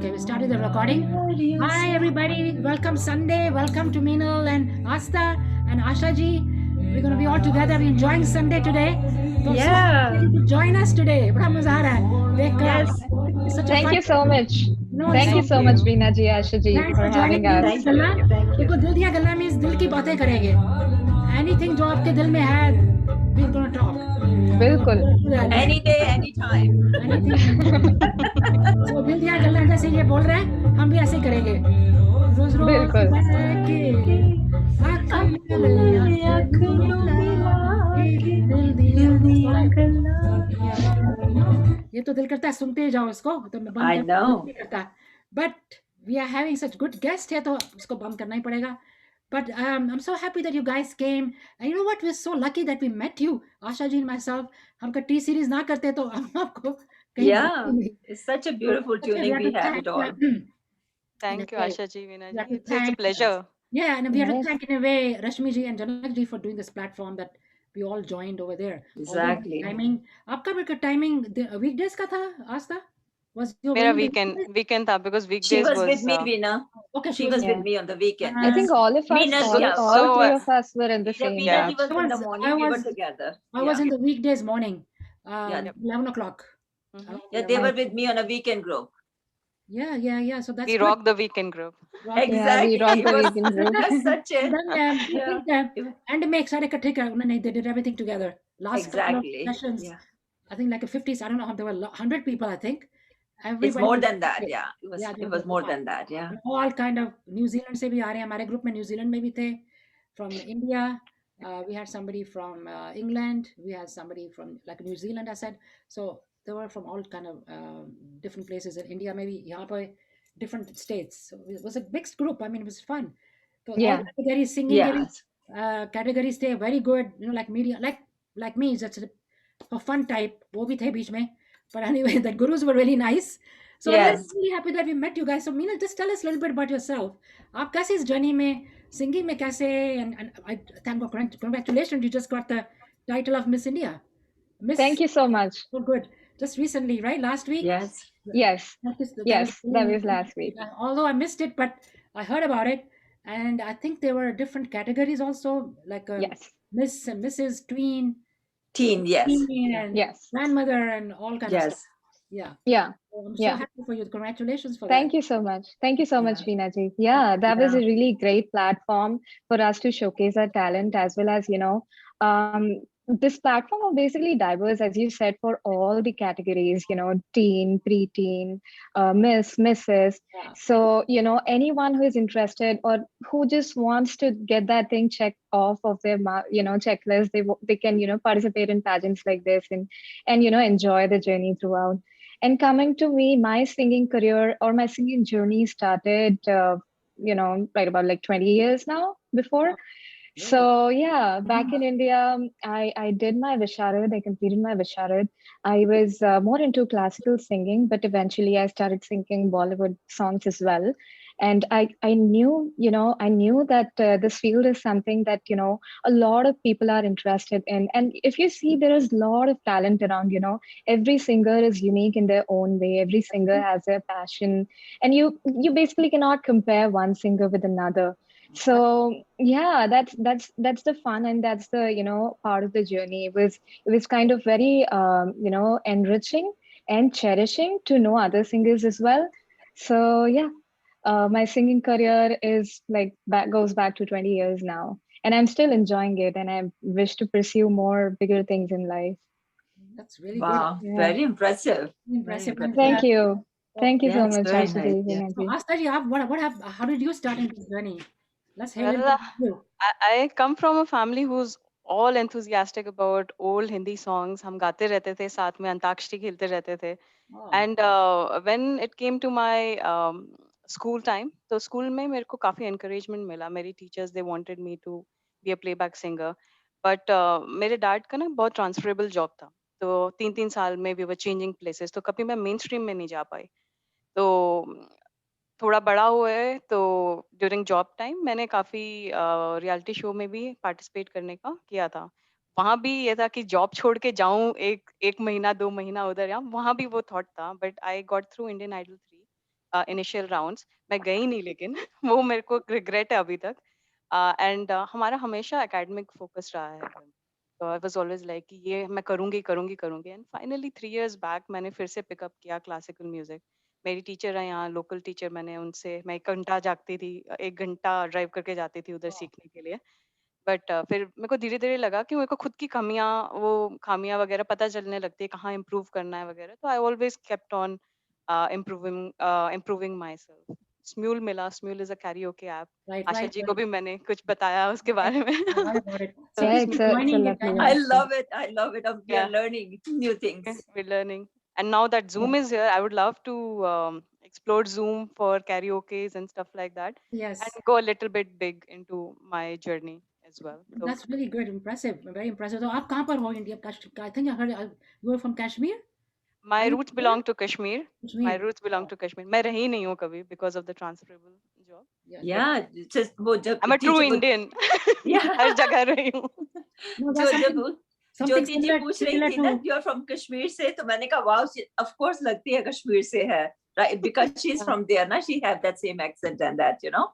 Okay, we started the recording. Hi, everybody. Welcome Sunday. Welcome to Meenal and Asta and Asha ji. We're going to be all together. We're enjoying Sunday today. So I'm so happy that you could join us today. बड़ा मजा आ रहा है देखकर. Yes. It's such a Thank fun. you so much. No, it's Thank you so so much, Veena ji, Asha ji, Thanks for for having joining Dil us. Diya Galla. Thank you. देखो दिल दिया गल्ला means दिल की बातें करेंगे. Anything जो आपके दिल में है, we're going to talk. बिल्कुल. Any day, any time. तो दिल दिया गल्ला जैसे ये बोल रहे हैं, हम भी ऐसे ही करेंगे. रोज रोज बिल्कुल. के ये तो दिल करता है सुनते ही जाओ इसको तो मैं बंद I know. नहीं करता but we are having such good guest है तो इसको बंद करना ही पड़ेगा but I'm so happy that you guys came and you know what we're so lucky that we met you Asha ji and myself हम का T series ना करते तो हम आपको Yeah, it's such a beautiful tuning we have it all. Thank you, Asha ji, Veena Yeah, ji. It's a pleasure. Yeah, and we have to Yes. thank in a way Rashmi ji and Janak ji for doing this platform that we all joined over there. Exactly. Although timing, आपका भी timing weekdays का था Asta? Was your मेरा weekend? weekend था because She weekdays was with me, Veena. Okay, She was Yeah. with me on the weekend. I think all of us, Veena, all, yeah. all So, three of us were in the Yeah, same. Veena Yeah. ji was in the morning. I We were was- together. I was Yeah. in the weekdays morning, Yeah. 11 o'clock. Mhm. Yeah, they were with me on a weekend group. Yeah. So that's We good. rocked the weekend group. Exactly. Yeah, we rocked It the was weekend group. such a And then I think and make सारे इकट्ठे कर उन्होंने they did everything together. Last couple of exactly. sessions, Yeah. I think like a 50s. I don't know how there were 100 people. I think everybody. It's more was- than that. Yeah. Yeah, It was more than that. Yeah. And all kind of New Zealand से भी आ रहे हैं हमारे group में New Zealand में भी थे from India. We had somebody from England. We had somebody from like New Zealand. I said so. They were from all kind of different places in India. Maybe यहाँ पे different states. So it was a mixed group. I mean, it was fun. So Yeah. all categories, singing Yes. categories थे very good. You know, like media, like me, that's a fun type. वो भी थे बीच में. But anyway, the gurus were really nice. So Yes. I'm really happy that we met you guys. So Meena, just tell us a little bit about yourself. आप कैसे इस journey में singing में कैसे and I thank God, congratulations, you just got the title of Miss India. Miss. Thank you so much. So good. Just recently, right? Last week. Yes. Yes. That That was last week. Although I missed it, but I heard about it, and I think there were different categories also, like Yes. Miss and Mrs. Tween, Teen. Yes. teen, and Yes. grandmother, and all kind of Yes. stuff. Yeah. Yeah. So I'm so Yeah. happy for you. Congratulations for Thank you so much. Thank you so much, Yeah. Veena ji. Yeah, that was a Yeah. really great platform for us to showcase our talent as well as, this platform are basically diverse, as you said, for all the categories, teen, preteen, miss, mrs. Yeah. So, anyone who is interested or who just wants to get that thing checked off of their, checklist, they can, participate in pageants like this and enjoy the journey throughout. And coming to me, my singing career or my singing journey started, right about like 20 years now before. So yeah, back in India, I did my Visharad. I completed my Visharad. I was more into classical singing, but eventually I started singing Bollywood songs as well. And I knew, I knew that this field is something that, a lot of people are interested in. And if you see, there is a lot of talent around, every singer is unique in their own way. Every singer has their passion. And you basically cannot compare one singer with another. So yeah, that's the fun, and that's the part of the journey. It was kind of very enriching and cherishing to know other singers as well. So yeah, my singing career is goes back to 20 years now, and I'm still enjoying it, and I wish to pursue more bigger things in life. That's really Wow. good. Yeah. Very impressive. Impressive. Very Thank you. Thank you so Yes, much, very Asha nice. ji, Yeah. Veena So ji. Asta ji, how did you start in this journey? Let's hear Well, it from you. I come from a family who's all enthusiastic about old Hindi songs. हम गाते रहते थे साथ में अंताक्षरी खेलते रहते थे. Oh. And when it came to my school time, तो school में मेरे को काफी encouragement मिला. मेरी teachers they wanted me to be a playback singer, but मेरे dad का ना बहुत transferable job था. तो 3 साल में we were changing places. तो कभी मैं mainstream में नहीं जा पाई. तो थोड़ा बड़ा हुए तो ड्यूरिंग जॉब टाइम मैंने काफी रियलिटी शो में भी पार्टिसिपेट करने का किया था. वहां भी ये था कि जॉब छोड़ के जाऊं एक एक महीना 2 महीना उधर या वहां भी वो थॉट था. But I got through Indian Idol 3 initial rounds, मैं गई नहीं लेकिन वो मेरे को रिग्रेट है अभी तक। एंड हमारा हमेशा एकेडमिक फोकस रहा है घर में। तो आई वाज ऑलवेज लाइक कि ये मैं करूंगी करूंगी करूंगी, एंड फाइनली 3 इयर्स बैक मैंने फिर से पिकअप किया क्लासिकल म्यूजिक। मेरी टीचर है यहाँ, लोकल टीचर, मैंने उनसे, मैं 1 घंटा जागती थी, 1 घंटा ड्राइव करके जाती थी उधर सीखने के लिए। बट फिर मेरे को धीरे-धीरे लगा कि मेरे को खुद की खामियाँ वगैरह पता चलने लगती है, कहाँ इम्प्रूव करना है वगैरह। तो I always kept on improving myself. Smule मिला, Smule is a karaoke app. Right, Asha right, ji को right. भी मैंने कुछ बताया उसके I, बारे में। I heard about it. So Yeah, we'll Smule, be it's a joining it. I lovely know. I app. love it. I love it. We are या learning new things. we're learning. And now that Zoom is here, I would love to explore Zoom for karaoke's and stuff like that, and Yes, go a little bit big into my journey as well. So that's really good, impressive, very impressive. So आप कहाँ पर हो India? I think I heard you were from Kashmir. my Are you roots from there? belong to Kashmir. My Kashmir. roots belong Oh, to Kashmir. मैं रही नहीं हूँ कभी because of the transferable job. yeah. But Yeah, just वो जब I'm a true teacher वो Indian. yeah हर जगह रही हूँ. No, जो that's जब something वो something ज्योति जी similar पूछ रही similar थी ना to you are from Kashmir से, तो मैंने कहा वाओ, ऑफ कोर्स लगती है कश्मीर से है, right, because she is Yeah. From there ना, she have that same accent and that Yeah.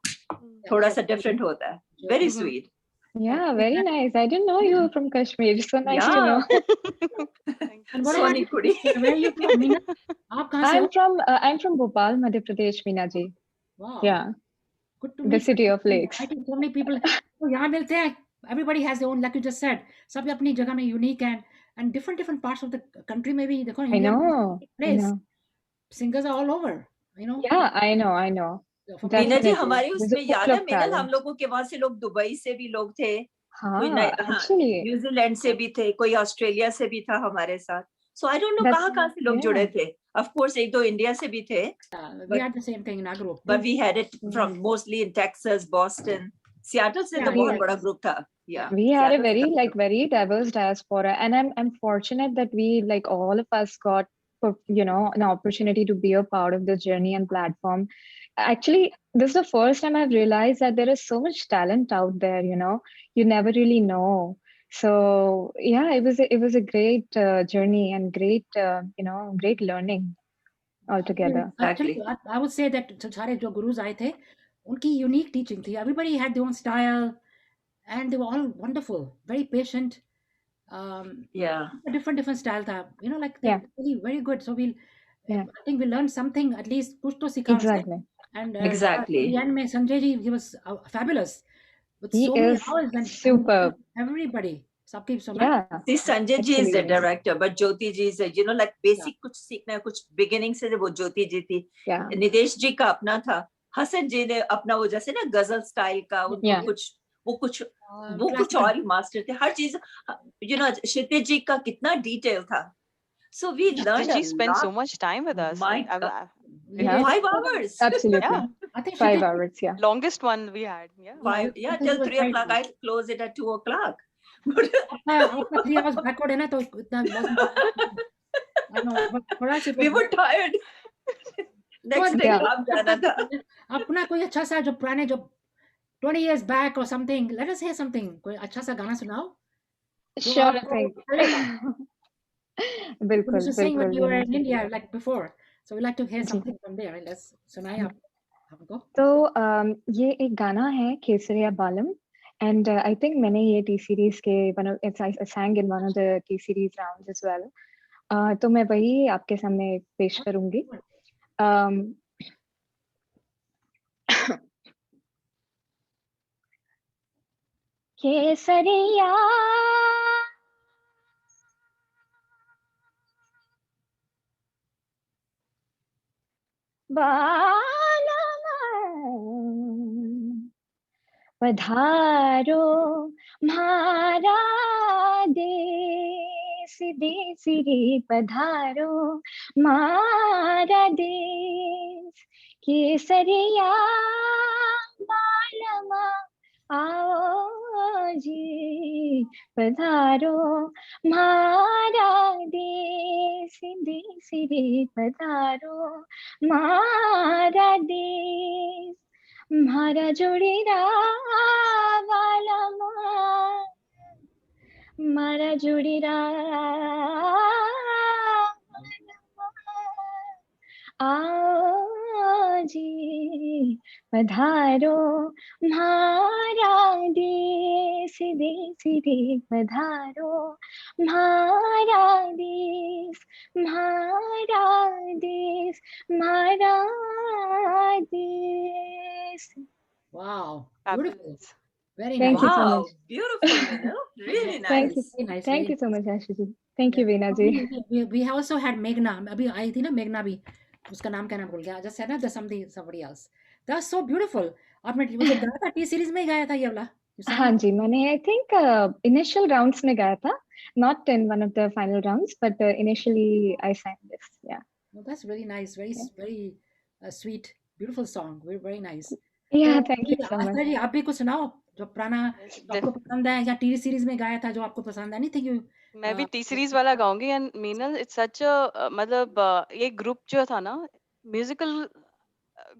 थोड़ा yes, सा डिफरेंट होता है, very Jyoti. Sweet. Yeah, And very nice. I didn't know you were from Kashmir. So nice to या know. Thank and you. what about Soni you? कुड़ी Where are you from, Meena? आप कहाँ से हो? I'm from Bhopal, Madhya Pradesh, Meena ji. Wow, Yeah, good to the meet city you. of lakes. I think so many people. तो यहाँ मिलते हैं. Everybody has their own, like you just said. सब अपनी जगह में unique and different parts of the country में भी देखो I India में know, I place. know. Singers are all over. You know. Yeah, I know. From Meena ji, India. Definitely. हमारे There's a उसमें pool याद है of मीनल, हम talent. लोगों के वहां से लोग दुबई से भी लोग थे, कोई हाँ, हाँ actually, न्यूजीलैंड से भी थे, कोई ऑस्ट्रेलिया से भी था हमारे साथ, सो आई डोंट नो that's, कहाँ कहाँ से लोग yeah, जुड़े थे, ऑफ कोर्स एक दो इंडिया से भी थे, We but had the same thing in our group. but we had it yeah. from mostly in Texas, Boston, Seattle से Yeah, तो बहुत We, बड़ा yes. ग्रुप था, या we had a Seattle से very काफी like very diverse diaspora, and I'm fortunate that we like all of us got an opportunity to be a part of the journey and platform. Actually, this is the first time I've realized that there is so much talent out there. You never really know. So yeah, it was a great journey and great great learning altogether. Actually, exactly. I would say that सारे जो gurus आए थे, उनकी unique teaching थी. Everybody had their own style, and they were all wonderful, very patient. Um, Yeah, a different style था. Like Yeah, they're really very good. So yeah, I think we learned something, at least कुछ तो सीखा उनसे. exactly. And exactly. in the end में Sanjay ji, he was fabulous with He so many is hours and superb. everybody. सबकी सुना. Yeah, See, Sanjay ji is the actually. director, but Jyoti ji is like basic कुछ सीखना है, कुछ beginning से वो ज्योति जी थी, Yeah, निदेश जी का अपना था, हसन जी ने अपना वो जैसे ना गजल स्टाइल का, उनको Yeah. वो कुछ classical. और ही मास्टर थे, हर चीज, क्षितिज जी का कितना डिटेल था, so we learned She a spent so lot. much time with us. My Like, God, We Yeah. did. 5 hours. absolutely. yeah, I think 5 Kshitij, hours. Yeah. longest one we had. Yeah. Five, yeah, Kshitij till was 3 very o'clock. good. I close it at 2 o'clock. आपका 3 hours backward है ना, तो इतना wasn't. I know, but for us it We was were tired. Next good. day Yeah. काम जाना था. अपना कोई अच्छा सा जो पुराने जो 20 years back or something, let us hear something. कोई अच्छा सा गाना सुनाओ जो Sure आपको thing. चलेगा. You बिल्कुल used to sing when बिल्कुल you were Meena in ji. India like before, so we like to hear ji. something from there. Let's सुनाइए आप हमको. तो ये एक गाना है केसरिया बालम, and I think मैंने ये T series के I sang in one of the T series rounds as well. तो मैं वही आपके सामने पेश करूंगी. um, केसरिया बालम पधारो म्हारा देश देसिरे पधारो म्हारा देश केसरिया बालमा आओ जी पधारो म्हारा देश देसिरे पधारो म्हारा देश म्हारा जोड़ीरा वाला मारा जोड़ीरा आओ पधारो म्हारा देश देश रे पधारो म्हारा देश म्हारा देश म्हारा देश. Wow, beautiful. Fabulous. Very Thank nice. you so Wow, much. beautiful, Meenal. Really Thank you. nice. Very nice. Thank Very you so nice. much, Ashish ji. Thank you, Yeah. Veena और ji. we also had Meghna. अभी आई थी ना मेघना भी. उसका नाम क्या नाम भूल गया. I just said ना there's somebody else. That was so beautiful. आपने मुझे गाया था टी सीरीज में ही गाया था ये वाला. You sang हाँ it? जी, मैंने I think initial rounds में गाया था, not in one of the final rounds, but initially I sang this. Yeah. Well, that's really nice. Very Yeah. very sweet, beautiful song. Very very nice. Yeah, तो thank you अभी so much. आस्था जी आप भी कुछ सुनाओ जो पुराना Yes, जो आपको पसंद है या टीवी सीरीज में गाया था जो आपको पसंद है. Anything you मैं भी टी सीरीज वाला गाऊंगी. एंड मीनल इट्स सच मतलब ये ग्रुप जो था ना म्यूजिकल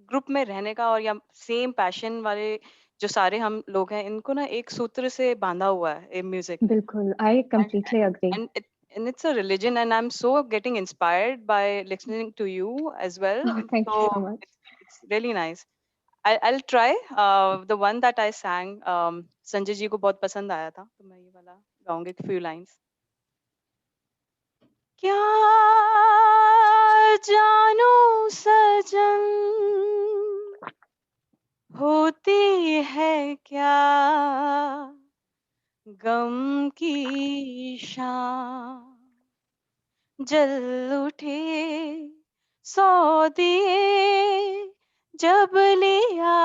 ग्रुप में रहने का और या सेम पैशन वाले जो सारे हम लोग हैं इनको ना एक सूत्र से बांधा हुआ है ये म्यूजिक ने. बिल्कुल, I completely agree. And it's a religion and I'm so getting inspired by listening to you as well. Oh, thank you so much. It's really nice. I'll try the one that I sang. Sanjay ji को बहुत पसंद आया था तो मैं ये वाला गाऊंगी few lines. क्या जानो सजन होती है क्या गम की शाम जल उठे सौ दिए जब लिया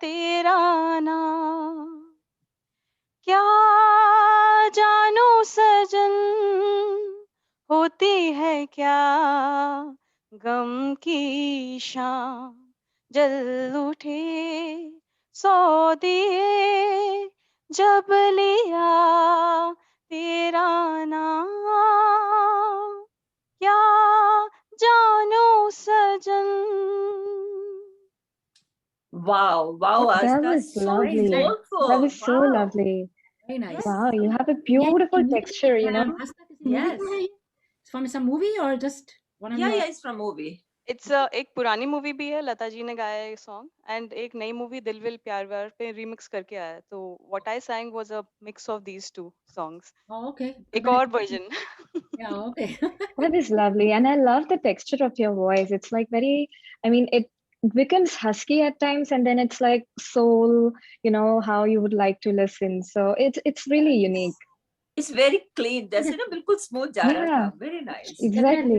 तेरा नाम क्या जानो सजन होती है क्या गम की शाम जल उठे सौ दिए जब लिया तेरा नाम क्या जानो सजन. Wow, wow, That Asta, was so lovely. soulful. That was so Wow. lovely. Very nice. Wow, you have a ये beautiful movie texture, you know. आस्था किसी movie Yes. में है ये? It's from some movie or just one of Yeah, your yeah, it's from movie. It's एक पुरानी movie भी है लता जी ने गाया है सॉन्ग एंड एक नई मूवी दिल विल प्यार व्यार पे रिमिक्स करके आया है. तो what I sang was a mix of these two songs. Oh, okay. एक और version. Yeah, okay. That is lovely. And I love the texture of your voice. It's like very, I mean, it becomes husky at times and then it's like soul, you know, how you would like to listen. So it's really unique. It's very clean. जैसे ना बिल्कुल smooth जा रहा था. Yeah. Very nice. Exactly.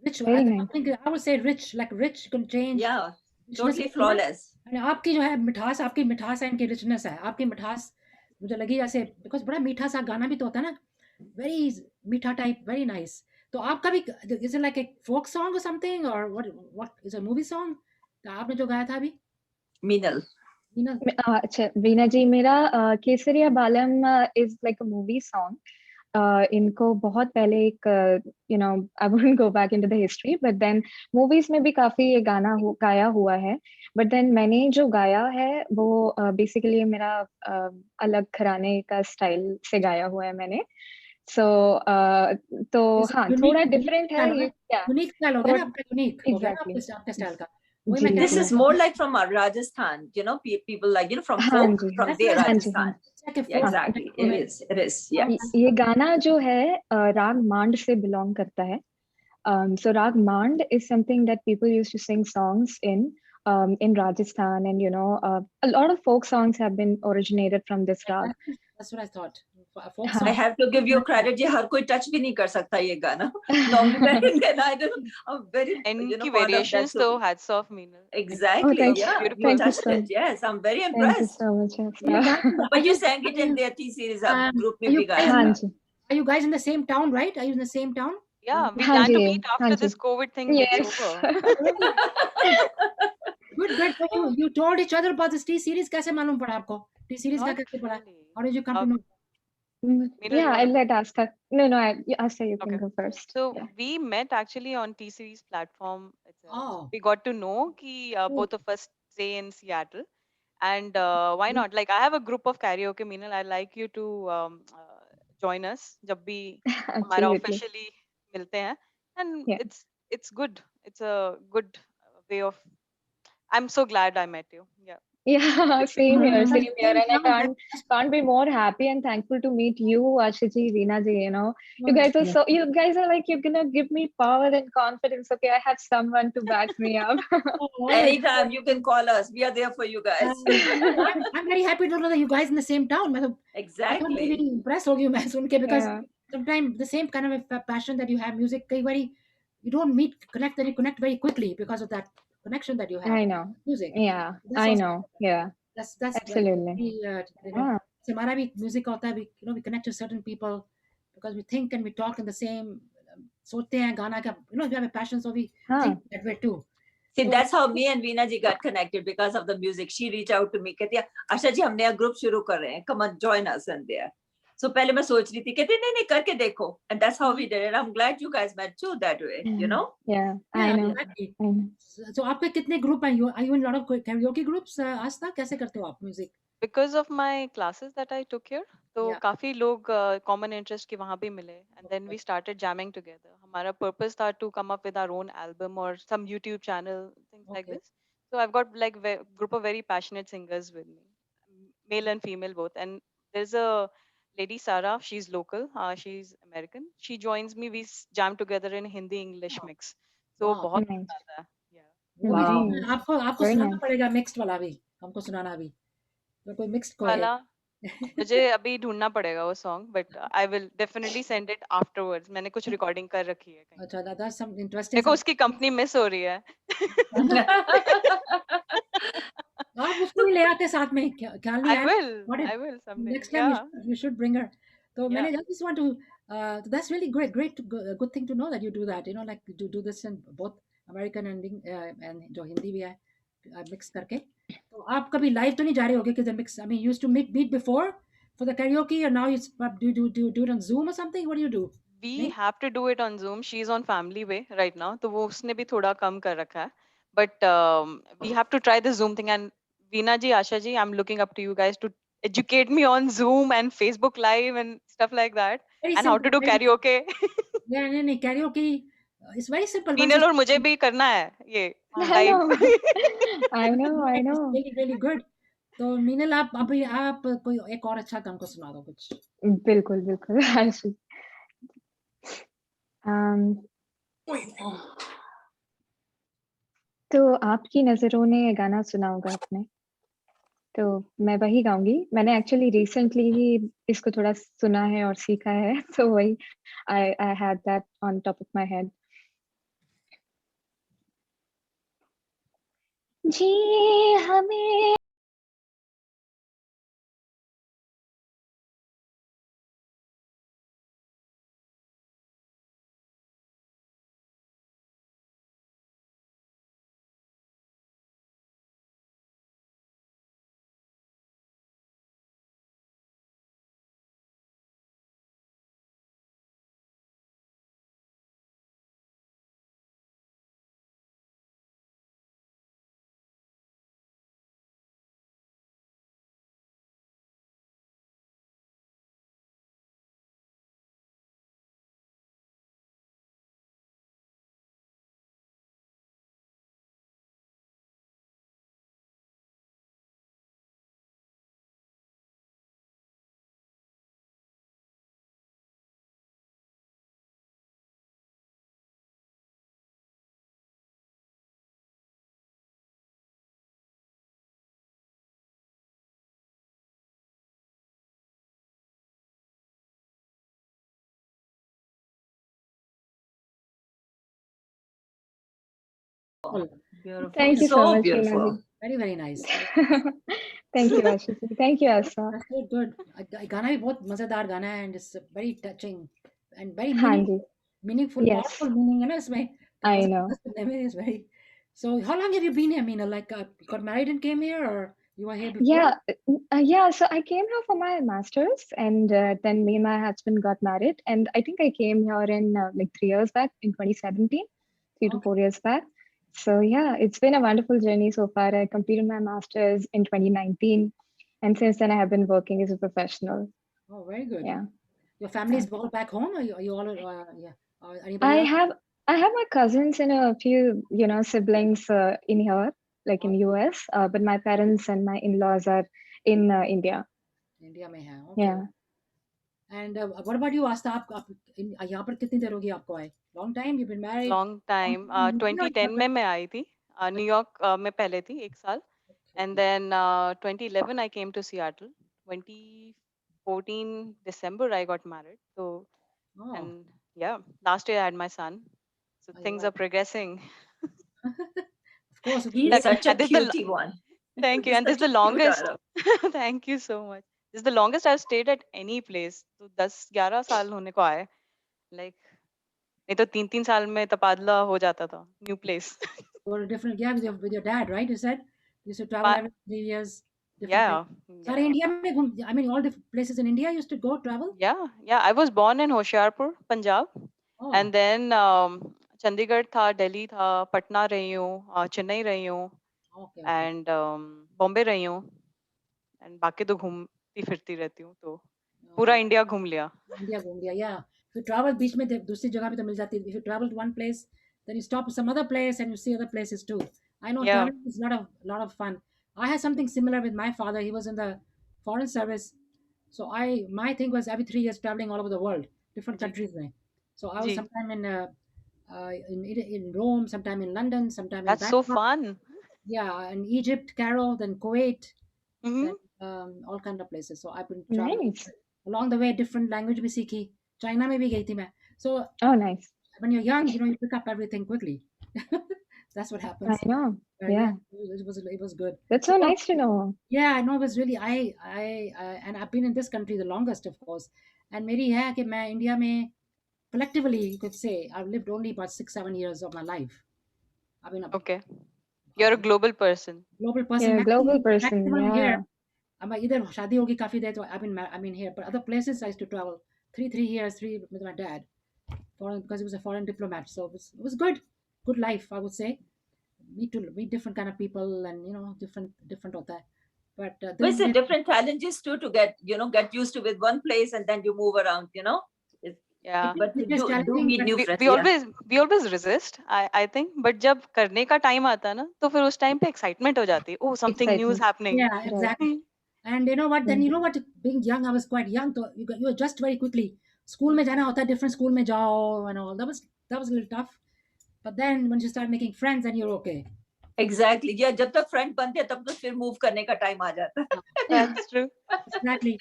Rich. Very I nice. think I would say rich, like rich can change. Yeah, richness totally है ना? flawless. and आपकी जो है मिठास आपकी मिठास है इनकी richness है आपकी मिठास मुझे लगी जैसे because बड़ा मीठा सा गाना भी तो होता है ना very मीठा type very nice. तो आपका भी is it like a folk song or something or what is a movie song तो आपने जो गाया था अभी Meenal. मीना अच्छा वीना जी मेरा Kesariya Balam is like a movie song. इनको बहुत पहले एक you know I wouldn't go back into the history but then movies में भी काफी ये गाना गाया हुआ है. बट देन मैंने जो गाया है वो बेसिकली मेरा अलग घराने का स्टाइल से गाया हुआ है मैंने. सो तो हाँ थोड़ा डिफरेंट है ये. यूनिक स्टाइल हो गया ना आपका यूनिक हो गया ना Exactly. आपके स्टाइल का. This is more like from Rajasthan, you know, people like, you know, from हाँ folk, ji, from That's there, right. Rajasthan. Like a Yeah, folk exactly. song. It is, yes. ये गाना जो है राग मांड से belong करता है. So Rag Mand is something that people used to sing songs in Rajasthan, and you know, a lot of folk songs have been originated from this rag. That's what I thought. Folk I song. have to give you credit. ये हर कोई touch भी नहीं कर सकता ये गाना. Normally, I don't. I'm very, you know, इनकी fond of that. variations So, तो hats off Meenal. exactly. Oh, thank you. Yeah, Beautiful. you Thank you touched so it. much. Yes, I'm very Thank you impressed. so much. You Asta. guys, But you sang it in their T series group में are you भी गाया guys हाँ था. जी, Are you guys in the same town, right? Are you in the same town? Yeah, we हाँ plan to ji, meet हाँ after ji. this COVID thing Yes. gets over. Good, good. So you told each other about this T series. कैसे मालूम पड़ा आपको? T series का Not कैसे पड़ा? really. How did you come to know? Mm, Meenal, yeah, you I'll wanna let Asta. No, Asta, you can Okay. go first. So Yeah. we met actually on T Series platform itself. Oh, We got to know कि both of us stay in Seattle, and why Yeah. not? Like I have a group of karaoke. Meenal, I'd like you to join us जब भी हमारा Absolutely. officially मिलते हैं, and Yeah. it's good. It's a good way of. I'm so glad I met you. Yeah. Yeah, same here, Same same here. And I town, can't be more happy and thankful to meet you, Ashiji, Veena ji, you know. You Oh, guys are so, you guys are like, you're gonna give me power and confidence. Okay, I have someone to back me up. oh, Anytime you can call us. We are there for you guys. I'm very happy to know that you guys in the same town. मतलब I thought maybe Exactly. impressed होगी मैं सुन के because Yeah, sometimes the same kind of a passion that you have music कई बारी you don't meet connect and you connect very quickly because of that connection that you have I with know. music. Yeah, That's I also know. Yeah, that's like absolutely. we, you know Yeah. से हमारा भी music होता है we you know we connect to certain people because we think and we talk in the same सोचते हैं गाना का you know if you have a passion so we Huh. think that way too. See, So that's how me and Veena ji got connected because of the music. She reached out to me. कहती है आशा जी हम नया group शुरू कर रहे हैं. Come on, join us in there. So पहले मैं सोच रही थी कहती नहीं नहीं करके देखो. And that's how we did it. I'm glad you guys met too that way. You know. Yeah, I yeah know. exactly. I know. So आपके कितने ग्रुप हैं? Are you in a lot of karaoke groups? आस्था कैसे करते हो आप music? Because of my classes that I took here, तो Yeah. काफी लोग common interest के वहाँ भी मिले, and then we started jamming together. हमारा purpose था to come up with our own album or some YouTube channel, things like Okay. this. So I've got like group of very passionate singers with me, male and female both. And there's a lady Sarah, she's local, she's American. She joins me. We jam together in Hindi English Wow. mix. So Wow. बहुत Nice. मजा आता है. Yeah. वो भी Wow. सुनना है, आपको Very सुनाना nice. पड़ेगा मिक्स्ड वाला भी हमको सुनाना भी तो कोई मिक्स्ड को है वाला मुझे अभी ढूंढना पड़ेगा वो song, but I will definitely send it afterwards. मैंने कुछ रिकॉर्डिंग कर रखी है कहीं. अच्छा that's some interesting मेरे को some उसकी कंपनी मिस हो रही है. आप उसको भी ले आते साथ में ख्याल नहीं आई आया will what if I will someday. next time या you should bring her so या मैंने just want to that's really good thing to know that you do that you know like you do this in both American and जो हिंदी भी है mix करके तो आप कभी लाइव तो नहीं जा रहे होगे कि mix I mean you used to meet before for the karaoke or now do it on Zoom or something what do you do we नहीं have to do it on Zoom. She is on family way right now, तो वो उसने भी थोड़ा कम कर रखा है. But we have to try this Zoom thing. And Veena ji, Asha ji, I am looking up to you guys to educate me on Zoom and Facebook Live and stuff like that, very and how to simple do karaoke. yeah नहीं karaoke it's very simple once Meenal you और मुझे भी करना है ये I live. know. I know. I it's know. really good तो मीनल आप अभी आप कोई एक और अच्छा हमको सुना दो कुछ बिल्कुल बिल्कुल आशीष. तो आपकी नजरों ने गाना सुना होगा आपने, तो मैं वही गाऊंगी. मैंने एक्चुअली रिसेंटली ही इसको थोड़ा सुना है और सीखा है, तो वही I had that on top of my head. जी हमें Beautiful. Thank you so So much, beautiful. Veena very nice ji. Thank you Ashish ji. Thank you Asa. that's good गाना भी बहुत मजेदार गाना है and it's very touching and very हाँ जी. meaningful Yes, powerful meaning है ना इसमें तो I मजा know. सुनने में is very so how long have you been here Meena like you got married and came here or you were here before Yeah, so I came here for my master's, and then me and my husband got married, and I think I came here in like 3 years back in 2017, 3 to okay 4 years back. So yeah, it's been a wonderful journey so far. I completed my master's in 2019, and since then I have been working as a professional. oh very good Yeah, your family yeah. is all back home or you all yeah or anybody I else have I have my cousins and a few siblings in here. like in Okay. US, but my parents and my in-laws are in India. India में है. Okay. Yeah. And what about you, Asta? आप यहाँ पर कितनी देर होगी आपको आए? Long time? You've been married? Long time Long time in UK or 2010 यहाँ में पर? मैं आई थी न्यूयॉर्क में पहले थी 1 साल and Okay. then 2011 I came to Seattle. 2014 December I got married. So Oh, and yeah, last year I had my son. So oh, things yeah. are progressing. Of course. He's Like, such a and this is the cutie one. thank you. He's And this is such the a cute longest. Arav. Thank you so much. This is the longest I've stayed at any place. तो 10-11 साल होने को आए. Like नहीं तो 3-3 साल में तबादला हो जाता था. New place. Or a different, yeah, with your dad, right? You said you used to travel But every 3 years, different places. yeah, सारे yeah, इंडिया में I mean, all different places in India you used to go travel? yeah. I was born in Hoshiarpur, Punjab, Oh, and then Chandigarh था, Delhi था, पटना रही हूँ, चेन्नई रही हूँ, okay, okay. and Bombay रही हूँ, and बाकी तो घूमती फिरती रहती हूँ, तो पूरा इंडिया घूम लिया. India घूम लिया, yeah. If you travel बीच में दूसरी जगह पे तो मिल जाती है. If you travel to one place, then you stop some other place and you see other places too. I know Yeah. traveling is lot of fun. I had something similar with my father. He was in the foreign service, so my thing was every 3 years traveling all over the world, different ji, countries में. So I was ji. sometime in Rome, sometime in London, sometime in That's so Bangkok, fun. yeah, in Egypt, Cairo, then Kuwait, Hmm. then all kind of places. So I've been traveling Nice. along the way. Different language भी सीखी. China में भी गई थी मैं. So Oh, nice. when you're young, you pick up everything quickly. That's what I happens. know. Yeah, Yeah. it was good. That's So so nice to know. yeah, I know it was really and I've been in this country the longest, of course. And मेरी है कि मैं India में collectively you could say I've lived only about 6-7 years of my life. I mean, Okay. You're a global person. global person. You're a global person. Maximum here. Yeah. I'm इधर शादी होगी काफी देर तो I mean here, but other places I used to travel 3 years with my dad, foreign, because he was a foreign diplomat. So it was good life, I would say. Meet different kind of people, and different होता है. But But it's a this different challenges too to get used to with one place and then you move around. It's, Yeah. but it is do challenging, meet but new We, friends. we Yeah. always we always resist, I think. But जब करने का time आता है ना, तो फिर उस time पे excitement हो जाती है. Oh, something new is Excitement. happening. yeah, Right. exactly. And you know what? Then you know what? Being young, I was quite young, so you adjust very quickly. School में जाना होता है, different school में जाओ and all. That was a little tough. But then when you start making friends, then you're okay. Exactly. Yeah, जब तक friend बनते हैं तब तक फिर move करने का time आ जाता है. That's true. Exactly.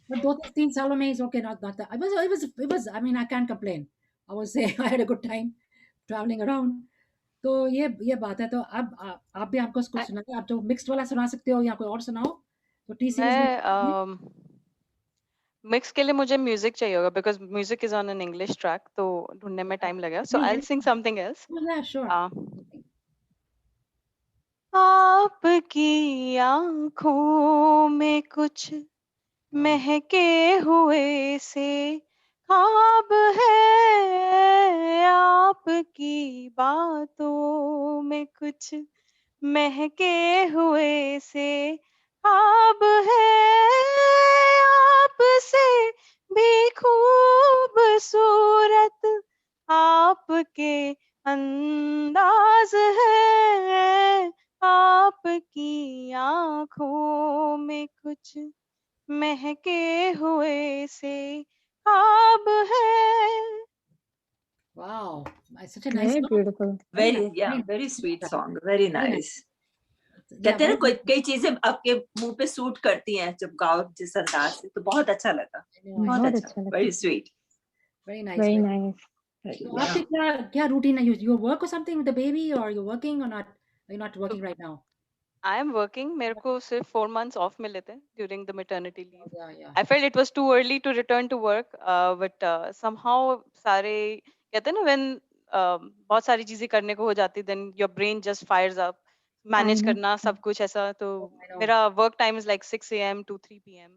But 2-3 सालों में is okay, not that. It was. I mean, I can't complain. I would say I had a good time traveling around. तो ये बात है. तो अब आप भी आपको कुछ सुनाओ. आप जो मिक्स्ड वाला सुना सकते हो या कोई और सुनाओ. तो टी सीरीज में मैं मिक्स के लिए मुझे म्यूजिक चाहिए होगा because music is on an English track, तो ढूंढने में time लगेगा. So I'll sing something else. yeah, sure. आपकी आंखों में कुछ महके हुए से ख्वाब है, आपकी बातों में कुछ महके हुए से ख्वाब है, आपसे भी खूबसूरत आपके अंदाज है, आपकी आंखों में कुछ महके हुए से ख्वाब है. Wow, such a nice Very song. beautiful. Very sweet song. Very nice. Yeah, कहते हैं ना very कई चीजें आपके मुंह पे सूट करती हैं जब गाओ जिस अंदाज से, तो बहुत अच्छा लगा. बहुत बहुत अच्छा. अच्छा लगा. Very sweet. very nice. Very very- nice. So आपके क्या routine है? You work or something with the baby, or you're working or not? You're not working right now. I am working. मेरे को सिर्फ 4 months off मिले थे during the maternity leave. Yeah. I felt it was too early to return to work, but somehow सारे कहते हैं ना when बहुत सारी चीजें करने को हो जाती, then your brain just fires up. Manage know. करना सब कुछ ऐसा, तो I know. मेरा work time is like 6 a.m. to 3 p.m.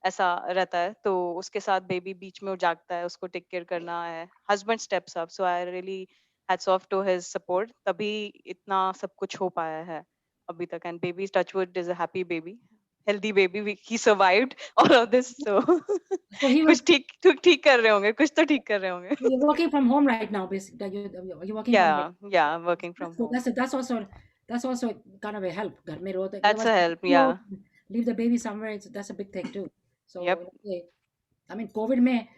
ऐसा रहता है, तो उसके साथ बेबी बीच में वो जागता है, उसको टेक केयर करना है. Husband steps up, so I really hats off to his support. तभी इतना सब कुछ हो पाया है अभी तक. And baby touchwood is a happy baby, healthy baby. He survived all of this, so So he was. कुछ ठीक कर रहे होंगे, कुछ तो ठीक कर रहे होंगे. You're working from home right now, basically. You're working from home. Yeah, I'm working from So home. that's also that's also kind of a help. घर में रहो तो That's a help, you know, yeah. leave the baby somewhere. That's a big thing too. So Yep. okay, I mean, COVID में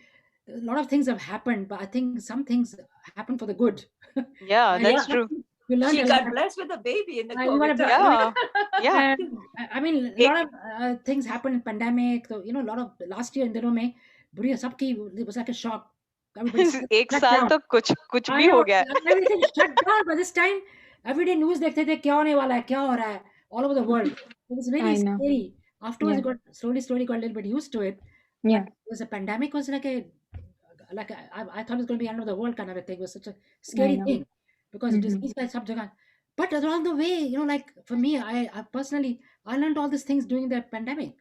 a lot of things have happened, but I think some things happened for the good. Yeah, And that's Yeah. true. we learned She a got lot. blessed with a baby in the You got COVID a bit, time. Yeah, yeah. and I mean, a एक lot of things happened in pandemic. So you know, a lot of last year in दिनों में बुरी सबकी it was like a shock. Everybody एक shut साल down. तो कुछ I भी हो know गया है. everything shut down. By this time, everyday news देखते थे क्या होने वाला है, क्या हो रहा है, all over the world. It was really I know. scary. Afterwards, Yeah. we got slowly got a little bit used to it. Yeah. But it was a pandemic was I thought it was going to be end of the world kind of a thing. It was such a I scary know. thing because Mhm. disease by sub jagah. But along the way, you know, like for me, I personally I learned all these things during the pandemic.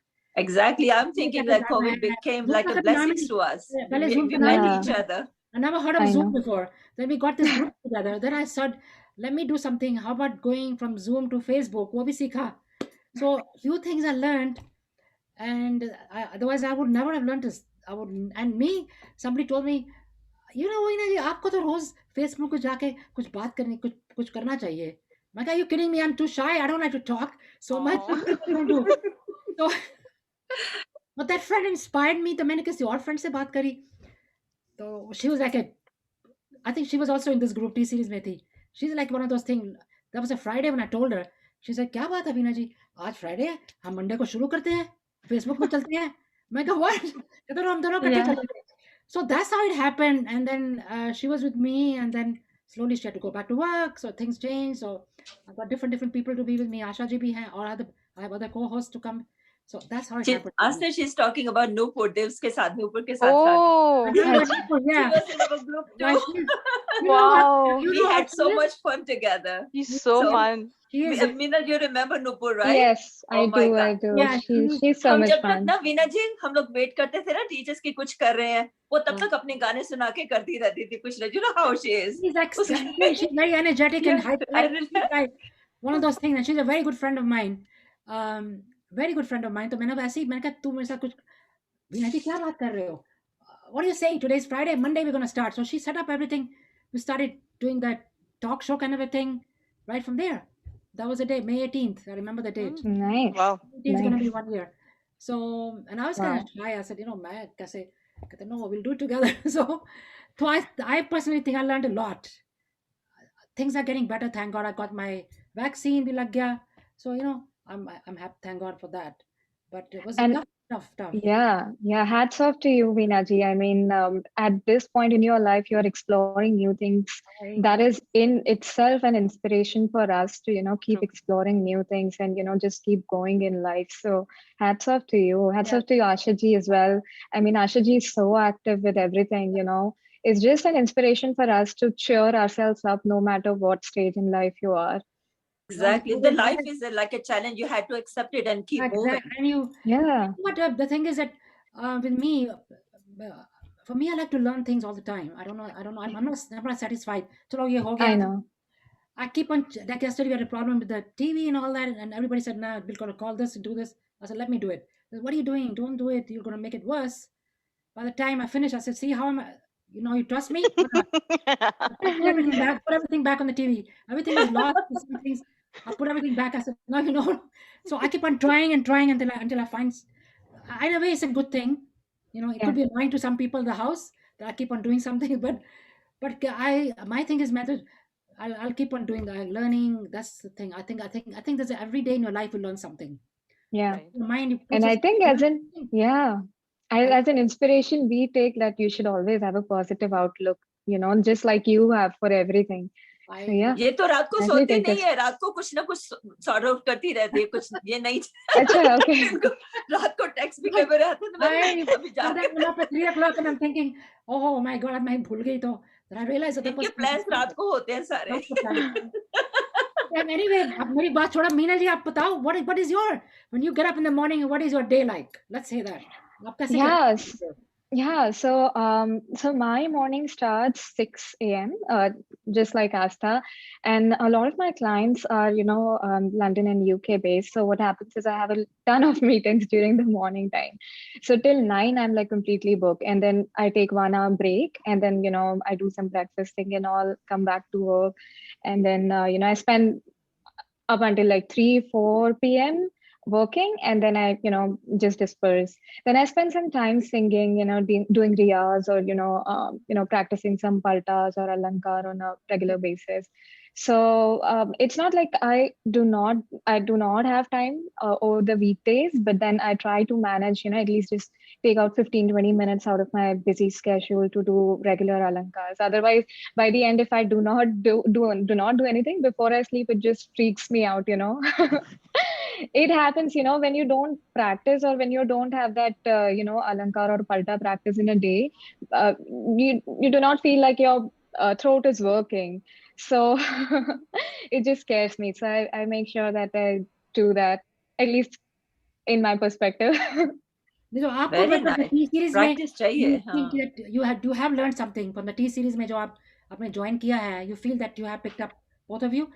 Exactly. I'm thinking that COVID Zoom became का like a तो blessing नाम ही- to us. पहले Zoom We का नाम met ही Yeah. each नहीं था. other. I never heard of I Zoom know. before. Then we got this group together. Then I said, let me do something. How about going from Zoom to Facebook? वो भी सीखा. So few things I learned, and otherwise I would never have learned this. I would, and me, somebody told me, you know, वही ना ये आपको तो रोज Facebook को जाके कुछ बात करनी, कुछ करना चाहिए. मैं कहा, you kidding me? I'm too shy. I don't like to talk so much. Aw. I don't do. So, but that friend inspired me. तो मैंने किसी और friend से बात करी. So she was like I think she was also in this group T series में थी. She's like one of those things. That was a Friday when I told her. She said, क्या बात है बीना जी? आज Friday है, हम Monday को शुरू करते हैं. Facebook में चलते हैं. मैं कहा what? कहते हम दोनों इकट्ठे Yeah. चलेंगे. So that's how it happened. And then she was with me, and then slowly she had to go back to work. So things changed. So I got different people to be with me. Asha ji bhi hai, or I have other co-hosts to come. So that's how it happened. After she's talking about Nupur, Devs के साथ, Nupur के साथ साथ. Oh, Yeah, She yeah. was in our group Yeah, too. she- you know what? Wow. You We know had what so she is? much fun together. she's so So- fun. She is. Veena, you remember Nupur, right? Yes, Oh I my do. I God. do. Yeah, She's so हम much जब तक fun. ना वीना जी हम लोग wait करते थे ना teachers की कुछ कर रहे हैं वो तब हाँ. तक अपने गाने सुना के करती रहती थी कुछ ना. You know how she is. She's like उसके- she's very energetic and Yeah, hyper. I Like, remember. she's like one of those things. And she's a very good friend of mine. Very good friend of mine. तो मैंने वैसे ही मैंने कहा तू मेरे साथ कुछ वीना जी क्या बात कर रहे हो? What are you saying? Today's Friday. Monday we're gonna start. So she set up everything. We started doing that talk show kind of a thing right from there. That was the day, May 18th. I remember the date. Nice. Wow. It's going to be Nice. 1 year. So, and I was kind Wow. of shy. I said, you know, मैं कैसे कहते no, we'll do it together. So I personally think I learned a lot. Things are getting better. Thank God I got my vaccine. भी लग गया. So you know, I'm happy. Thank God for that. But it was And tough. yeah. Hats off to you, Veenaji. I mean, at this point in your life, you're exploring new things. That is in itself an inspiration for us to, keep True. exploring new things and, just keep going in life. So hats off to you. Hats off to you, Asha ji, as well. I mean, Asha ji is so active with everything, It's just an inspiration for us to cheer ourselves up no matter what stage in life you are. Exactly. The life is like a challenge. You had to accept it and keep moving. Exactly. And you, Yeah. but the thing is that with me, for me, I like to learn things all the time. I don't know. I'm not satisfied. Chalo, ye ho gaya. I know. I keep on, like yesterday we had a problem with the TV and all that, and everybody said, nah, we're going to call this and do this. I said, let me do it. They said, what are you doing? Don't do it. You're going to make it worse. By the time I finished, I said, see how am I, you trust me? Put everything back on the TV. Everything is lost. Some things, I put everything back. I said, no. So I keep on trying and trying until I find, in a way, it's a good thing. It could be annoying to some people in the house that I keep on doing something, but my thing is method. I'll keep on doing that, learning. That's the thing. I think there's every day in your life you learn something. Yeah. Right. Your mind, you And put I yourself- think as an inspiration, we take that you should always have a positive outlook, just like you have for everything. So yeah. ये तो रात को I सोती take नहीं this. है. रात को कुछ ना कुछ सॉर्ट आउट करती रहती है. कुछ ये नहीं. Acha, okay. इनको रात को टेक्स्ट भी कई बार आते हैं. तो मैं अभी जाके I'm up at 3 o'clock and I'm thinking, oh my God, मैं भूल गई तो. Then I realized that इनके प्लान्स रात को होते हैं सारे. And anyway, अब मेरी बात छोड़ा. मीना जी, आप बताओ, what is your, when you get up in the morning, what is your day like? Let's say that. आप कैसे Yes. करते हो? Yeah, so my morning starts 6 a.m., just like Asta. And a lot of my clients are, London and UK based. So what happens is I have a ton of meetings during the morning time. So till 9, I'm like completely booked. And then I take 1 hour break and then, I do some breakfasting and all, come back to work. And then, I spend up until like 3, 4 p.m. working, and then I, just disperse. Then I spend some time singing, doing riyas, or, practicing some paltas or alankar on a regular basis. So it's not like I do not have time over the weekdays, but then I try to manage, at least just take out 15, 20 minutes out of my busy schedule to do regular alankars. Otherwise, by the end, if I do not do anything before I sleep, it just freaks me out. It happens, when you don't practice, or when you don't have that alankar or palta practice in a day, you do not feel like your throat is working. So it just scares me. So I make sure that I do that, at least in my perspective. देखो आपको Very मतलब nice. T series में Practice चाहिए, you हाँ. feel that you have learned something from the T series में जो आपने join किया है, you feel that you have picked up, both of you,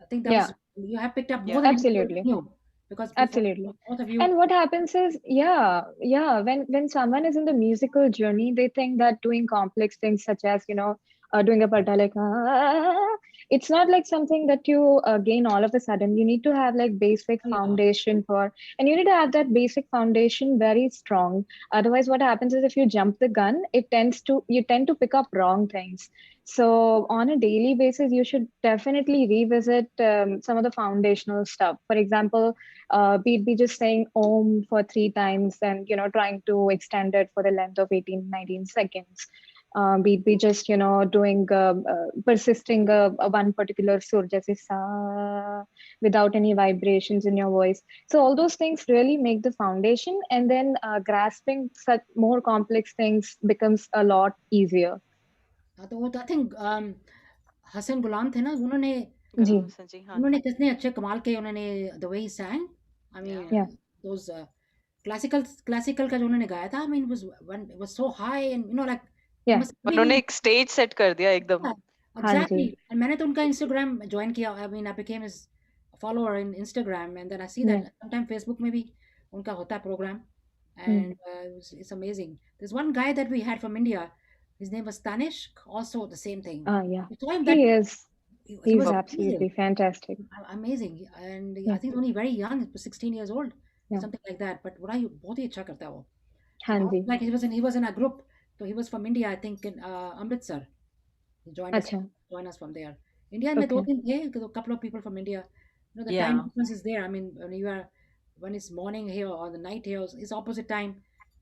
I think that Yeah, was, you have picked up Yeah. more than you absolutely. knew, because for Absolutely. both of you, And what happens is, yeah, when someone is in the musical journey, they think that doing complex things such as, doing a parta like, it's not like something that you gain all of a sudden. You need to have like basic yeah, foundation and you need to have that basic foundation very strong. Otherwise, what happens is, if you jump the gun, you tend to pick up wrong things. So on a daily basis, you should definitely revisit some of the foundational stuff. For example, be just saying om for 3 times, and trying to extend it for the length of 18, 19 seconds. Be just doing persisting a one particular sur, jaise sa, without any vibrations in your voice. So all those things really make the foundation, and then grasping such more complex things becomes a lot easier. हाँ, तो वो तो I think Hasan गुलाम थे ना, उन्होंने जी. Sanjay, हाँ उन्होंने जी. कितने अच्छे कमाल के उन्होंने the way he sang, I mean Yeah. those classical का जो उन्होंने गाया था, I mean it was so high, and like Yeah. मस्त अभी उन्होंने भी, एक स्टेज सेट कर दिया एकदम. yeah, हाँ exactly. जी. And मैंने तो उनका Instagram join किया, I mean I became his follower in Instagram, and then I see that Yeah. sometimes Facebook में भी उनका होता है program, Hmm. and it's amazing. There's one guy that we had from India, his name was Tanishq, also the same thing. Yeah. We saw him that He is. he He's was absolutely amazing, fantastic. amazing, and I Yeah. think only very young, he was 16 years old, Yeah. something like that. But बहुत ही अच्छा करता है वो. So हाँ जी. like he was in a group, so he was from India, I think in Amritsar. He joined अच्छा. us from there. India में दो Okay. तीन थे, a couple of people from India. The Yeah. time difference is there. I mean, when it's morning here or the night here, it's opposite time.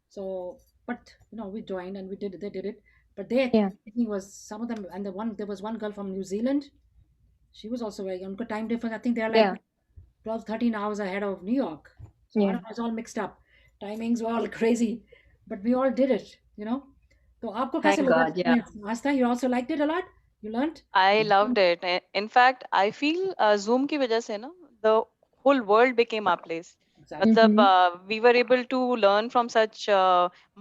So, but we joined and they did it. But Yeah. I think was some of them, and there was one girl from New Zealand. She was also very young. Time difference, I think they're like Yeah. 12, 13 hours ahead of New York. So I Yeah. don't know, it's all mixed up. Timings were all crazy, but we all did it. तो आपको कैसे Thank लगा God, yeah. experience? Asta, you also liked it a lot? You learned? I loved it. In fact, I feel Zoom की वजह से ना the whole world became our place. Exactly. मतलब Mhm. we were able to learn from such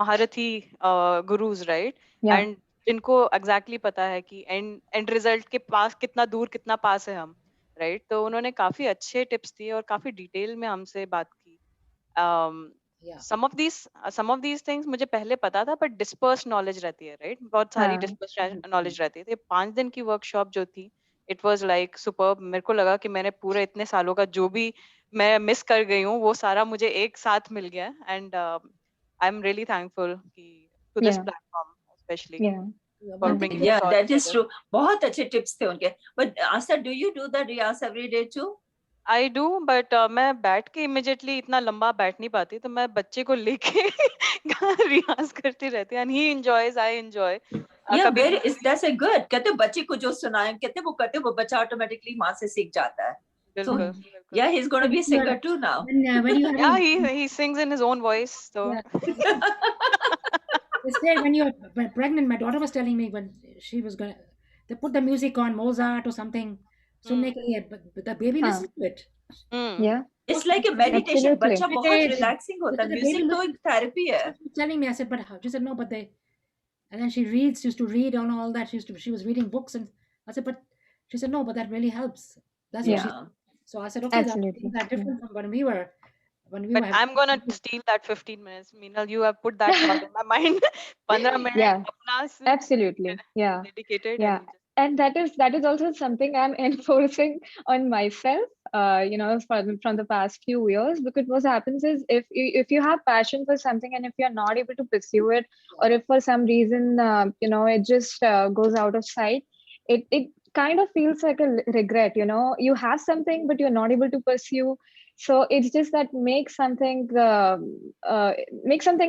Maharathi gurus, right? Yeah. And जिनको exactly पता है कि end result के पास कितना पास है हम, right? तो उन्होंने काफी अच्छे tips दिए और काफी detail में हमसे बात की. Yeah. some of these things मुझे पहले पता था, but dispersed knowledge रहती है, right? बहुत सारी हाँ. dispersed knowledge रहती है. तो ये 5 दिन की workshop जो थी, it was like superb. मेरे को लगा कि मैंने पूरे इतने सालों का जो भी मैं मिस कर गई हूँ, वो सारा मुझे एक साथ मिल गया. And I'm really thankful to this Yeah. platform, especially Yeah. for One thing bringing Yeah, us all that is together. true. बहुत अच्छे tips थे उनके. But Asta, do you do the riyas every day too? I do, but मैं बैठ के immediately इतना लंबा बैठ नहीं पाती, तो मैं बच्चे को लेके रियाज करती रहती हूँ. And he enjoys, I enjoy. Yeah, कभी very is that's a good. कहते हैं बच्चे को जो सुनाए, कहते हैं वो करते वो बच्चा automatically माँ से सीख जाता है. So बिल्कुल, Hmm. बिल्कुल. yeah, he's going to be a when you singer are too now. when you are Yeah, having he sings in his own voice, so yeah, they say when you're pregnant, my daughter was telling me when she was gonna, they put the music on Mozart or something सुनने के लिए, but the baby हाँ. listens to it. Yeah. It's like a meditation. Absolutely. बच्चा बहुत relaxing होता है. the Music baby तो एक therapy है. She was telling me, I said, but how? She said, no, but they, and then she used to read on all that. She was reading books, and I said, but she said, no, but that really helps. That's what she Yeah. said. So I said, okay, Absolutely. that Yeah. different from when we were but I'm gonna steal that 15 minutes. Meenal, you have put that thought in my mind. 15 minutes Yeah. अपना से Absolutely. Yeah. dedicated Yeah. and just And that is also something I'm enforcing on myself. you know, from the past few years. Because what happens is, if you have passion for something and if you're not able to pursue it, or if for some reason you know, it just goes out of sight, it kind of feels like a regret. You know, you have something but you're not able to pursue. So it's just that make something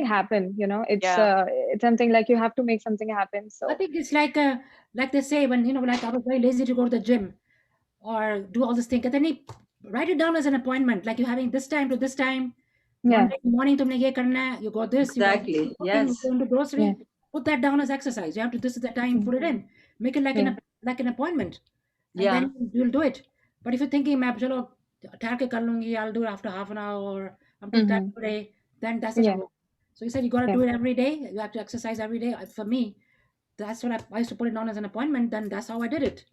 happen. You know, it's something like you have to make something happen. I So think it's like they say, when like I was very lazy to go to the gym or do all this thing, and then you write it down as an appointment, like you're having this time to this time. yeah, Monday morning tumne ye karna hai, you got this, you got Exactly. cooking, you Yes. go into grocery. yeah. Put that down as exercise. You have to, this is the time, put it in. Make it like Yeah. like an appointment, and Yeah. then you'll do it. But if you're thinking, "मैं चलो ठहर के कर लूंगी, I'll do it after half an hour, or I'm too tired Mm-hmm. today," then that's Yeah. not work. So you said you got to Yeah. do it every day. You have to exercise every day. For me, that's what I used to put it down as an appointment. Then that's how I did it.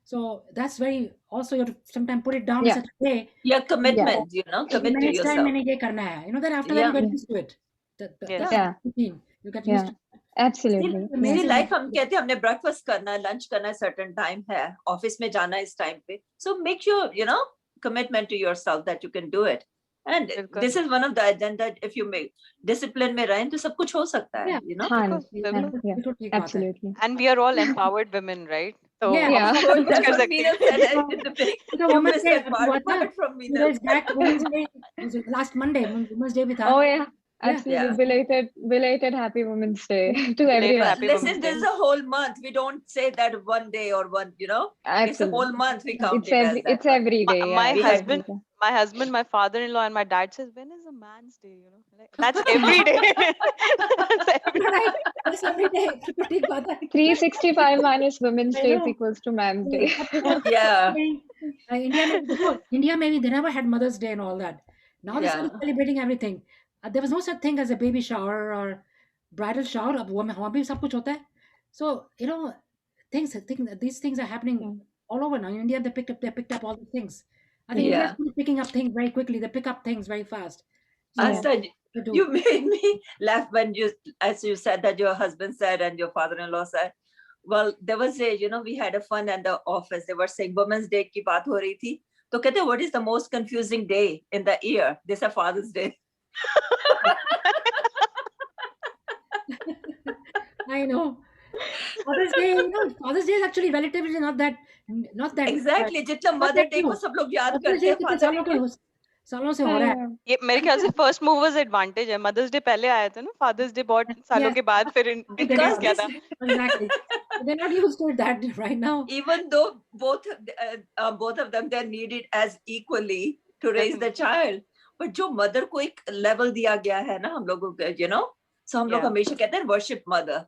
So that's very, also you have to sometimes put it down in Yeah. such a way. Your Yeah. commitment, you know, In commit to minutes time yourself. मैंने ये करना है. You know that after that Yeah. you get Yeah. used to it. That's Yes. Yeah. routine. You get Yeah. used to it. Absolutely. See, Yeah. Amazing. like हम कहते हैं हमने breakfast करना है, lunch करना है, certain time है, office में जाना है इस time पे. So make sure, you know, commitment to yourself that you can do it. And बिल्कुल. this is one of the agenda. If you make discipline में रहें तो सब कुछ हो सकता है, Yeah. you know. हाँ, बिल्कुल. yeah, बिल्कुल ठीक बात है. absolutely. And we are all empowered women, right? So Yeah. Yeah. हम सब कुछ That's कर what सकते Meena हैं. said in the beginning. तो You Women's missed Day that part, हुआ था. apart from 2 Meena. days back, Women's Day was last Monday. Women's Day भी था. Oh yeah. Yeah. Absolutely. Yeah. Belated Happy Women's Day to Belated everyone. Happy Listen, Women's this is Day. a whole month. We don't say that one day or one, you know. It's a Absolutely. whole month. We count It's it as every that. it's every day. My Yeah, husband- exactly. My husband, my father-in-law, and my dad says, "When is a man's day?" You know, like, that's every day. That's every You're right. That's every day. बिल्कुल ठीक बात है. 365 minus Women's I Day is know. equals to Man's Day. Yeah. India maybe they never had Mother's Day and all that. Now they started Yeah. celebrating everything. There was no such thing as a baby shower or bridal shower. अब वहाँ भी सब कुछ होता है. So you know, these things are happening Yeah. all over now. In India, they picked up all these things. I think India Yeah. is picking up things very quickly. They pick up things very fast. So Yeah. Asta, they do. you made me laugh when as you said that your husband said and your father-in-law said. Well, there was you know, we had a fun at the office. They were saying Women's Day की बात हो रही थी. तो कहते, what is the most confusing day in the year? They said Father's Day. I know. Father's Day, you know, Father's Day is actually relatively not that. Exactly. जितना not Mother that Day को new. सब लोग याद Father's करते Day हैं. कितने Father Day को सालों से हो रहा है. ये मेरे ख्याल से फर्स्ट मूवर्स एडवांटेज है. मदर्स डे पहले आया था ना, फादर्स डे बहुत सालों Yes. के बाद फिर Because इंट्रोड्यूस किया this, था. Exactly. They're not used to that right now. even though both of them, they're needed as equally to raise the child, but जो mother को एक level दिया गया है ना हम लोगों को, you know, so हम लोग Yeah. हमेशा कहते हैं worship mother.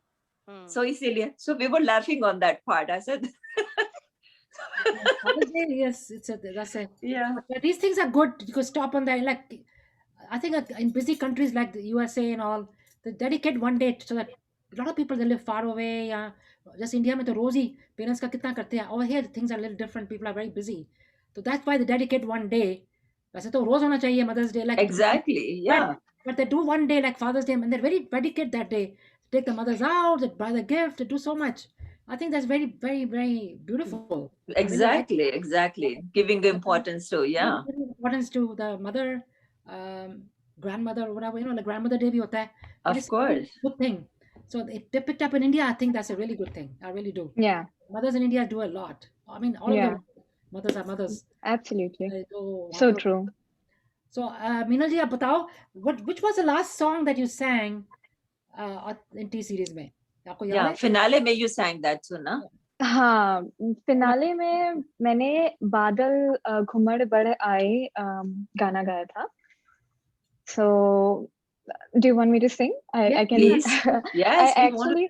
So इसीलिए, so we were laughing on that part. I said, Father's Day, yes, that's it. yeah, But these things are good. You could stop on that. Like, I think in busy countries like the USA and all, they dedicate one day so that a lot of people they live far away. Just India में तो रोज ही parents का कितना करते हैं. Over here things are a little different. People are very busy, so that's why they dedicate one day. वैसे तो रोज होना चाहिए Mother's Day. Like exactly, yeah, but they do one day like Father's Day, and they're very dedicate that day. Take the mothers out, they buy the gift, they do so much. I think that's very, very, very beautiful. exactly. Giving importance to, yeah, Giving importance to the mother, grandmother, whatever, you know, like grandmother day bhi hota hai. It of is a course. good thing. So they picked up in India. I think that's a really good thing. I really do. Yeah. Mothers in India do a lot. I mean, all of Yeah. them. Mothers are mothers. Absolutely. So So true. So, Meenal ji, आप बताओ, which was the last song that you sang in T series में? आपको याद Yeah, है? finale में you sang that too, na? हाँ, finale में मैंने बादल घुमड़ बढ़ आए गाना गाया था. So, do you want me to sing? Yeah, I can. Please. I Yes, we want to. actually,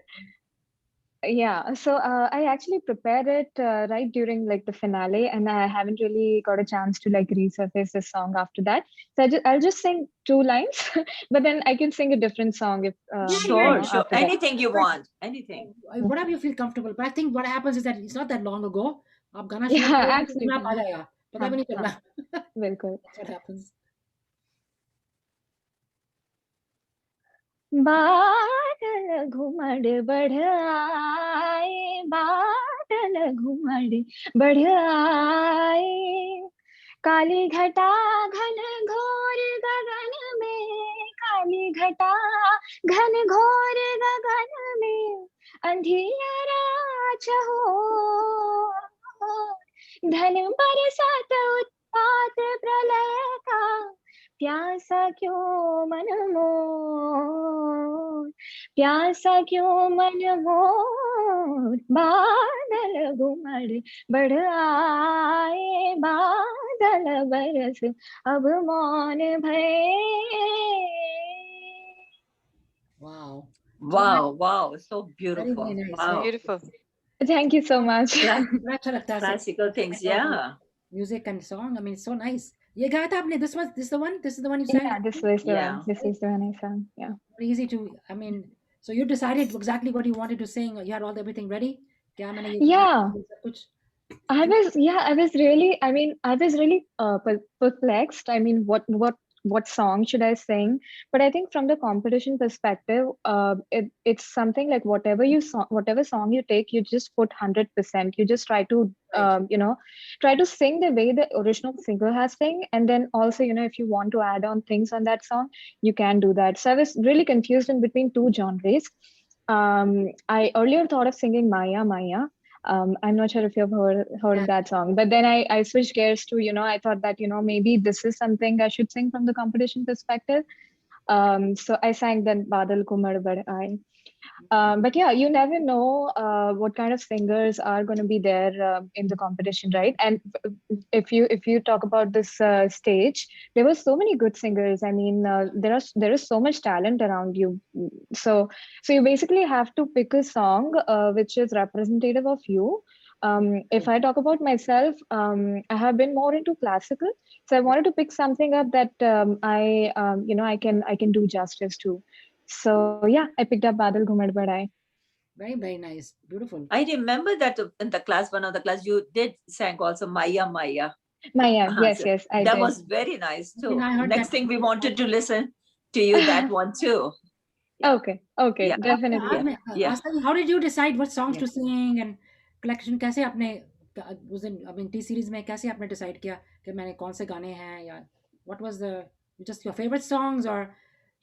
yeah. So I actually prepared it right during like the finale, and I haven't really got a chance to like resurface the song after that. So I'll just sing 2 lines, but then I can sing a different song if Sure. after that. Anything you want, anything. Whatever you feel comfortable. But I think what happens is that it's not that long ago. आप गाना Yeah, शुरू करोगे तो absolutely. अपने आप आ जाएगा. पता भी नहीं हाँ, चलना. बिल्कुल. That's what happens. बादल घुमड़ बढ़ आए, बादल घुमड़ बढ़ आए, काली घटा घन घोर गगन में, काली घटा घन घोर गगन में, अंधियारा छहो, धन बरसात उत्पात प्रलय का, प्यासा क्यों मन मोर, प्यासा क्यों मन मोर, बादल घुमड़ बढ़ आए, बादल बरस अब मौन भये. Wow. Wow, so Very, beautiful. very nice. Wow. Beautiful. Thank you so much. Cla- बड़ा अच्छा लगता है classical things, yeah. Music and song. I mean, so nice. ये गाया था आपने? This is the one. This is the one you sang. Yeah, this was the Yeah. one. This is the one I sang. Yeah. Very easy to. I mean, so you decided exactly what you wanted to sing. You had all everything ready. क्या मैंने ये Yeah. सब कुछ. I was really, I was really perplexed. I mean, what song should I sing? But I think from the competition perspective, it's something like whatever song you take, you just put 100%. You just try to, Right. try to sing the way the original singer has sing, and then also, if you want to add on things on that song, you can do that. So I was really confused in between two genres. I earlier thought of singing Maya Maya. I'm not sure if you've heard Yeah. that song, but then I switched gears to, I thought that, maybe this is something I should sing from the competition perspective. So I sang then Badal Kumar Bad Aaye. But yeah, you never know what kind of singers are going to be there in the competition, right? And if you talk about this stage, there were so many good singers. I mean, there is so much talent around you. So you basically have to pick a song which is representative of you. If I talk about myself, I have been more into classical, so I wanted to pick something up that I can do justice to. So yeah, I picked up Badal Ghumad Badai. Very, very nice. Beautiful. I remember that in the class, one of the class, you did sang also Maya Maya. Maya, yes, So yes, I that did. was very nice I mean, too. I heard Next that. thing we wanted to listen to you that one too. Yeah. Okay, Yeah. definitely. Yeah. Yeah. Asta, how did you decide what songs Yeah. to sing and collection कैसे आपने उस दिन I mean T series में कैसे आपने decide किया कि मैंने कौन से गाने हैं या what was the just your favorite songs or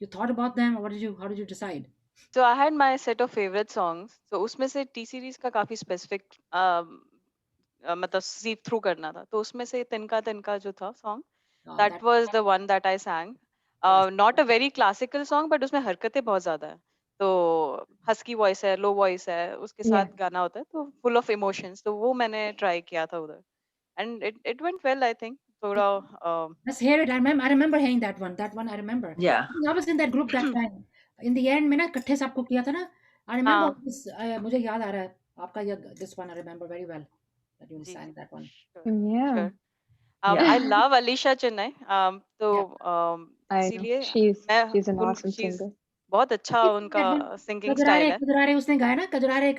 you thought about them or how did you decide? So I had my set of favorite songs. So उसमें से T series का काफी specific मतलब सीप थ्रू करना था. तो उसमें से तिनका जो था song, that That was the one that I sang. yes. Not a very classical song, but उसमें हरकतें बहुत ज्यादा है. तो husky voice है, low voice है, उसके Yeah. साथ गाना होता है, तो full of emotions. तो वो मैंने try किया था उधर. And it went well, I think. थोड़ा Let's hear it. I remember hearing that one. That one I remember. Yeah. I was in that group that time. In the end में ना इकट्ठे सबको किया था ना. I remember हाँ. this, मुझे याद आ रहा है आपका ये this one I remember very well that you ji, sang that one. sure, Yeah. sure. Yeah. I love Alisha Chennai. तो I know. इसीलिए She's an उन awesome she's singer. बहुत अच्छा उनका singing style है. कजरारे उसने गाया ना कजरारे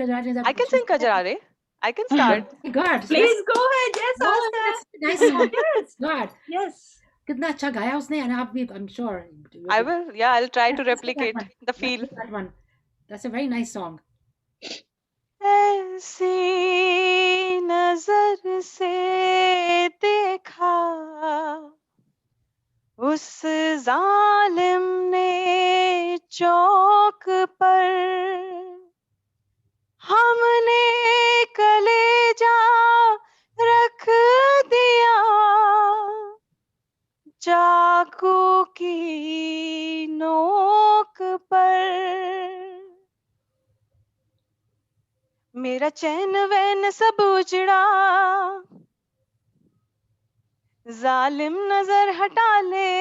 I can sing Kajrare. I can start. God, Please go ahead. Yes, no, Asta. that's a nice song. Yes. God, Yes. कितना अच्छा गाया उसने and आप भी I'm sure. I will. Yeah, I'll try to Let's do that replicate one. the Let's feel. do that one. That's a very nice song. ऐसी नजर से देखा उस जालिम ने चौक पर, हमने कलेजा रख दिया चाकू की नोक पर, मेरा चैन वैन सब उजड़ा, जालिम नजर हटा ले,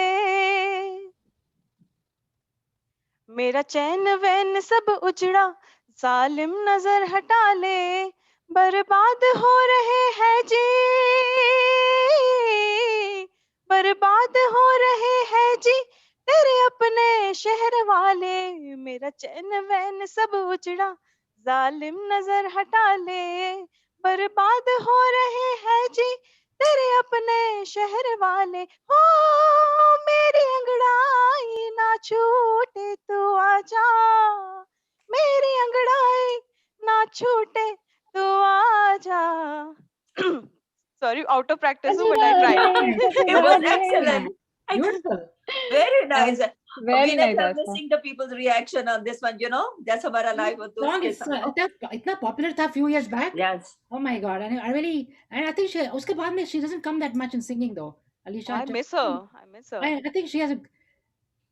मेरा चैन वैन सब उजड़ा, जालिम नजर हटा ले, बर्बाद हो रहे हैं जी, बर्बाद हो रहे हैं जी तेरे अपने शहर वाले, मेरा चैन वैन सब उजड़ा, जालिम नजर हटा ले, बर्बाद हो रहे हैं जी तेरे अपने शहर वाले, हो मेरी अंगड़ाई ना छूटे तू आजा, मेरी अंगड़ाई ना छूटे तू आजा. Sorry, out of practice, but I tried. It was excellent. Beautiful. Very nice. Very We nice are answer. missing the people's reaction on this one, you know. That's हमारा live और दोस्त Song के is साथ. इतना popular था few years back. Yes. Oh my God! And I really, and I think उसके बाद में she doesn't come that much in singing though. Alicia. I miss her. I miss her. I think she has a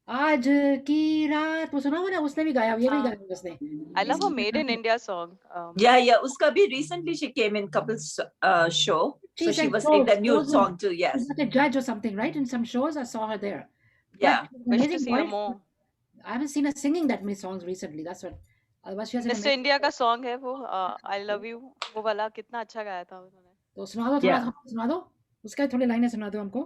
आज की रात वो सुना हुआ ना, उसने भी गाया, ये भी हाँ. गाया उसने. I love her Made in India song. Yeah. उसका भी recently she came in couples show. So she sang was singing the shows. new Shows song too. She's Yes. like a judge or something, right? In some shows, I saw her there. Yeah. Wish to Amazing see her voice. more. I haven't seen her singing that many songs recently. That's what. Otherwise, she has an Mr. amazing. India का song है वो I love you वो वाला कितना अच्छा गाया था उन्होंने. तो सुना दो थोड़ा, Yeah. सुना दो. उसका थोड़ी लाइनें सुना दो हमको.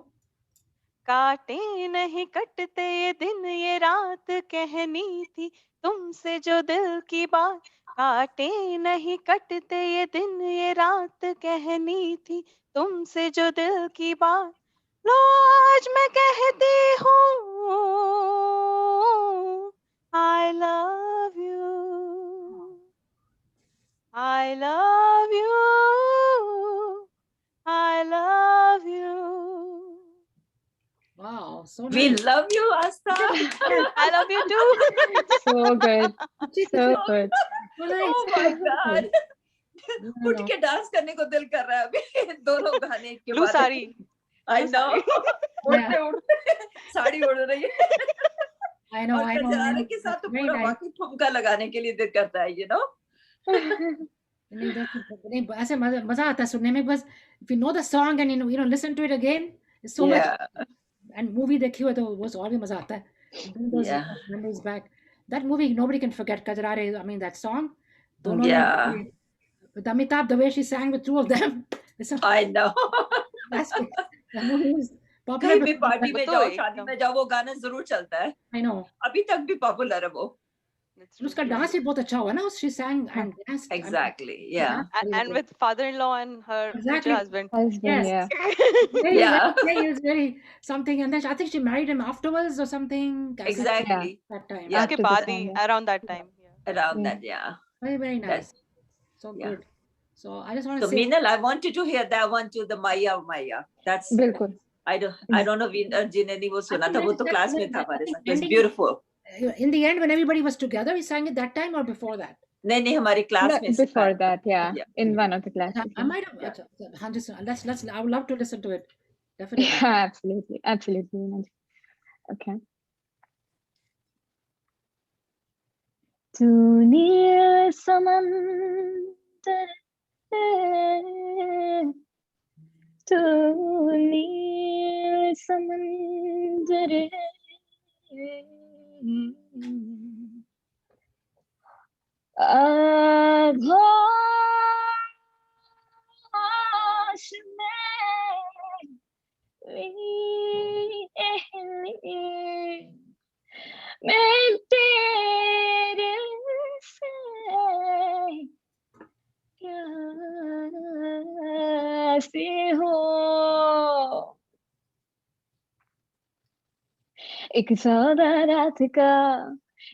काटे नहीं कटते ये दिन ये रात कहनी थी तुमसे जो दिल की बात. काटे नहीं कटते ये दिन ये रात कहनी थी तुमसे जो दिल की बात. लो आज मैं कहती हूँ I love you. I love you. I love you. Wow, so We nice. love you, Asta. I love you too. So good. So good. So nice. Oh my God. No, उठ no. के dance करने को दिल कर रहा है अभी दोनों गाने के Blue बाद. sari. I blue know. sari. उठते उठते साड़ी उड़ रही है. I know, और I know. गजरारे के साथ तो Very पूरा nice. बाकी ठुमका लगाने के लिए दिल करता है, you know. नहीं, नहीं, ऐसे मजा आता है सुनने में, बस if you know the song and you know listen to it again, it's so much. Yeah. And movie देखी हो तो वो और भी मजा आता है. Bring those Yeah. memories back. That movie nobody can forget. Kajrare, I mean that song. दोनों Yeah. ने- with Amitabh, the way she sang with two of them. It's a I know. fantastic. The movie is popular. कहीं भी party में वो तो जाओ, एकदम- शादी में जाओ, वो गाना जरूर चलता है. I know. अभी तक भी पॉपुलर है वो. That's true. उसका डांस भी बहुत अच्छा हुआ ना, she sang and danced. I mean, Exactly. Yeah. And with father-in-law and her Exactly. future husband. Husband, Yes. yeah. very, Yeah. very, very, very something. And then I think she married him afterwards or something. I think Exactly. That time. Yeah. उसके After the बाद ही song, yeah. around that time. Yeah. Around Yeah. that, yeah. Very, very nice. Yes. So Yeah. good. So I just want So to say, Meenal, I wanted to hear that one too, the Maya Maya. That's बिल्कुल. I don't know जी ने नहीं वो सुना था, वो तो class में था हमारे साथ. It's ending- beautiful. in the end, when everybody was together, we sang it that time or before that? नहीं हमारी क्लास No, में before that, yeah. Yeah. In one of the classes. I might have. Let's. I would love to listen to it. Definitely. Yeah, absolutely. Absolutely. Manoj. Okay. तू नील समंदर है, तू नील समंदर है, आभास में मैं तेरे से कैसे हो. एक सौदा रात का,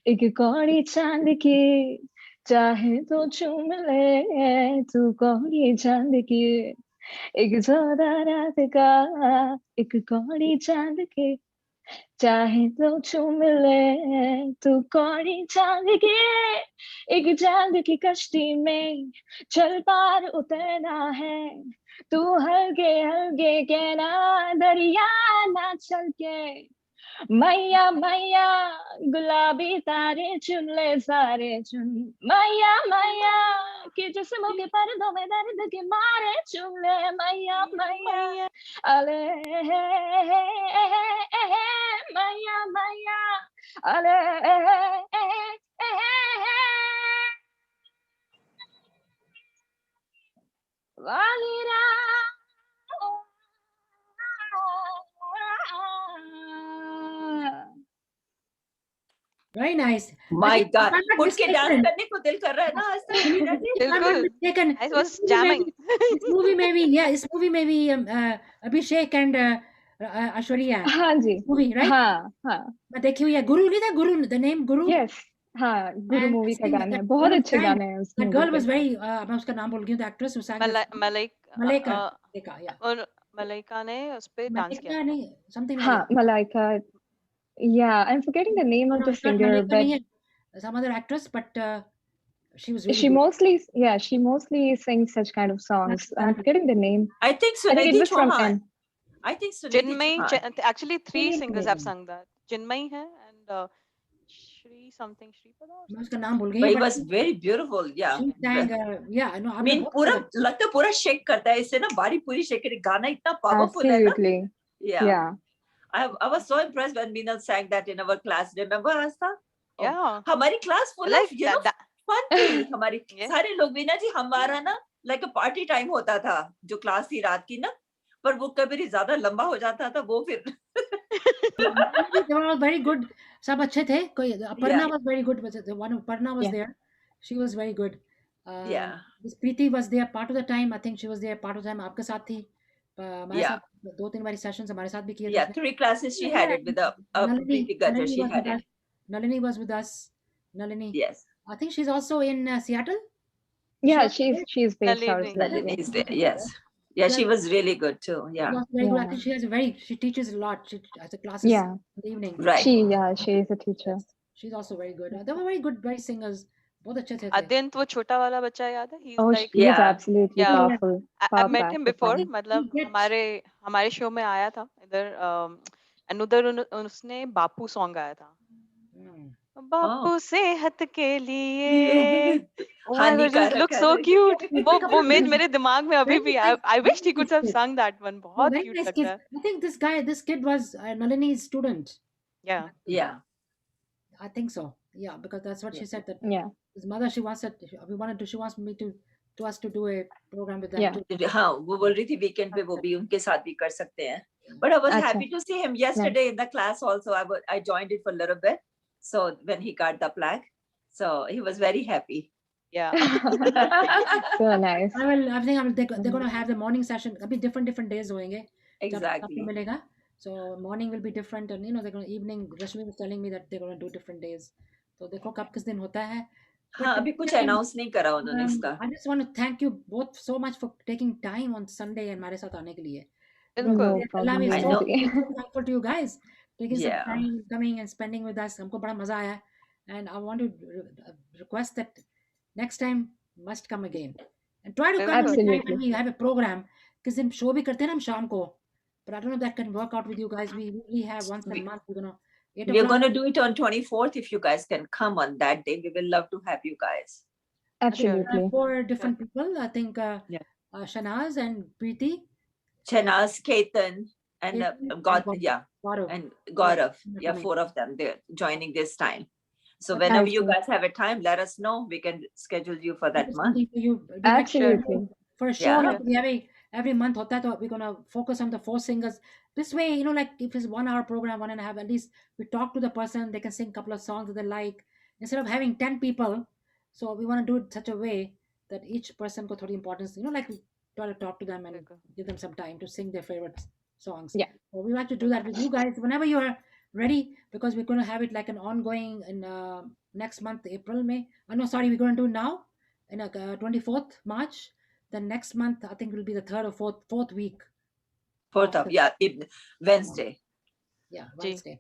एक कौड़ी चांद की, चाहे तो चूम ले तू कौड़ी चांद की. एक सौदा रात का, एक कौड़ी चांद की, चाहे तो चूम ले तू कौड़ी चांद की. एक चांद की कश्ती में चल पार उतरना है, तू हल्के हल्के कहना दरिया ना चल के. मैया मैया गुलाबी तारे चुन ले सारे चुन. मैया मैया कि जिस्म के पर्दों में दर्द के मारे चुन ले. मैया मैया अले मैया मैया अले वालीरा. Very nice. My think God. if I'm not उठ के डांस mistaken- करने को दिल कर रहा है ना आज तक. If I'm not बिल्कुल. mistaken, I was this movie jamming. This movie maybe, yeah, this movie maybe Abhishek and Aishwarya. हाँ जी. Movie, right? हाँ हाँ. मैं देखी हुई है. Guru नहीं था? Guru, the name Guru. Yes. हाँ, गुरु And मूवी का sing गाना है. that बहुत girl अच्छे sang. गाने हैं उस That मूवी girl के. was very. मैं उसका नाम भूल गई हूँ. The actress who sang. the song. Malaika. Malaika. Malaika, yeah. और मलाइका ने उस पे डांस किया Malaika था. नहीं, something like हाँ, that. Malaika. Yeah, I'm forgetting the name of No, the it's not singer, Malaika but नहीं है, some other actress, but she was really she good. mostly sings such kind of songs. I'm Exactly. forgetting the name. I think I think it Sunidhi was from Chauhan. N. I think Sunidhi Chinmayi, Chauhan. actually 3 नहीं, singers नहीं, have नहीं, sung that. Chinmayi है and Shri something, Shripada or मैं उसका something. नाम भूल गई But he but was very beautiful. Yeah. she sang, yeah, I know, I आपने mean, बहुत पूरा अच्छा लगता है पूरा शेक करता है इससे ना, बॉडी पूरी शेक करी. गाना इतना पावरफुल है ना. Absolutely. Yeah. Yeah. I was so impressed when Meenal sang that in our class. Remember, Asta? Yeah. हमारी class full Like of, you know, that. fun थी. हमारी Yeah. सारे लोग वीना जी, हमारा ना like a party time होता था, जो क्लास थी रात की ना, पर वो कभी ज्यादा लंबा हो जाता था, वो फिर they were all very good. सब अच्छे थे. कोई Aparna Yeah. was very good. The one Aparna was Yeah. there. She was very good. Yeah. This Preeti was there part of the time. I think she was there part of the time. आपके साथ थी. हमारे Yeah. साथ 2-3 बारी sessions हमारे साथ भी किए थे Yeah, उसने. 3 classes she had it with a Preeti Gajjar, she was had with it. us. Nalini was with us. Nalini. Yes. I think she's also in Seattle. Yeah, She was she's based out of Nalini. Seattle. Nalini is there. Yes. Yeah, she was really good too. She Yeah. was very good. I Yeah. think she teaches a lot. She has a classes Yeah. in the evening. Right. She is a teacher. She's also very good. They were very good, very singers. बहुत अच्छे थे. Adyant, वो छोटा वाला बच्चा याद है? He's Oh, like, he is Yeah. absolutely Yeah. powerful. I've Power met pack him of before. power. मतलब He gets- हमारे शो में आया था इधर and उधर उसने बापू सॉन्ग गाया था. Hmm. बापू सेहत के लिए. Oh my God, just हानिकारक looks है so ना? cute. वो Couple of मेरे दिमाग में अभी very भी. nice- I wish he very could nice have kid. sung that one. No, बहुत very cute nice लगता kids. है. I think this kid was Nalini's student. Yeah. Yeah. I think so. Yeah, because that's what she said. That Yeah. his mother, she wants me to us to do a program with them Yeah. too. हाँ, वो बोल रही थी weekend पे वो भी उनके साथ भी कर सकते हैं. But I was अच्छा. happy to see him yesterday in the class also. I joined it for a little bit. So when he got the plaque, so he was very happy. Yeah. So nice. I think they're going to have the morning session. अभी different days होंगे. जब Exactly. आपको मिलेगा. So morning will be different, and they're going to evening. Rashmi was telling me that they're going to do different days. So देखो कब किस दिन होता है. हाँ, अभी कुछ announce नहीं करा उन्होंने इसका. I just want to thank you both so much for taking time on Sunday and हमारे साथ आने के लिए. बिल्कुल. No problem. I'm I so know. thankful to you guys taking some Yeah. time coming and spending with us. हमको बड़ा मजा आया. And I want to request that next time must come again and try to come at a time Absolutely. when we have a program. किस दिन show भी करते हैं ना हम शाम को. But I don't know if that can work out with you guys. We usually have once a month. We're gonna 8 We're o'clock. going to do it on 24th. If you guys can come on that day, we will love to have you guys. Absolutely. 4 different people. I think Yeah. Shanaz and Preeti. Chanas, Ketan, and Ketan and God, Gaurav. yeah, Gaurav. and Gaurav. they're Yeah, coming. 4 of them. They're joining this time. So Okay. whenever you Awesome. guys have a time, let us know. We can schedule you for that It's month. something for you. We have Absolutely. for a show Yeah. like we have every month होता है तो we're gonna focus on the 4 singers. This way, like if it's 1 hour program, 1.5, at least we talk to the person. They can sing a couple of songs that they like instead of having 10 people. So we want to do it such a way that each person got थोड़ी importance. Like we try to talk to them and बिल्कुल. give them some time to sing their favorite songs. Yeah. So we like to do that with you guys whenever you are ready, because we're going to have it like an ongoing in next month, April, May. No, sorry, we're going to do it now in 24th March. Then next month, I think it will be the 3rd or 4th week. 4th of, yeah, Wednesday. Yeah, Ji. Wednesday.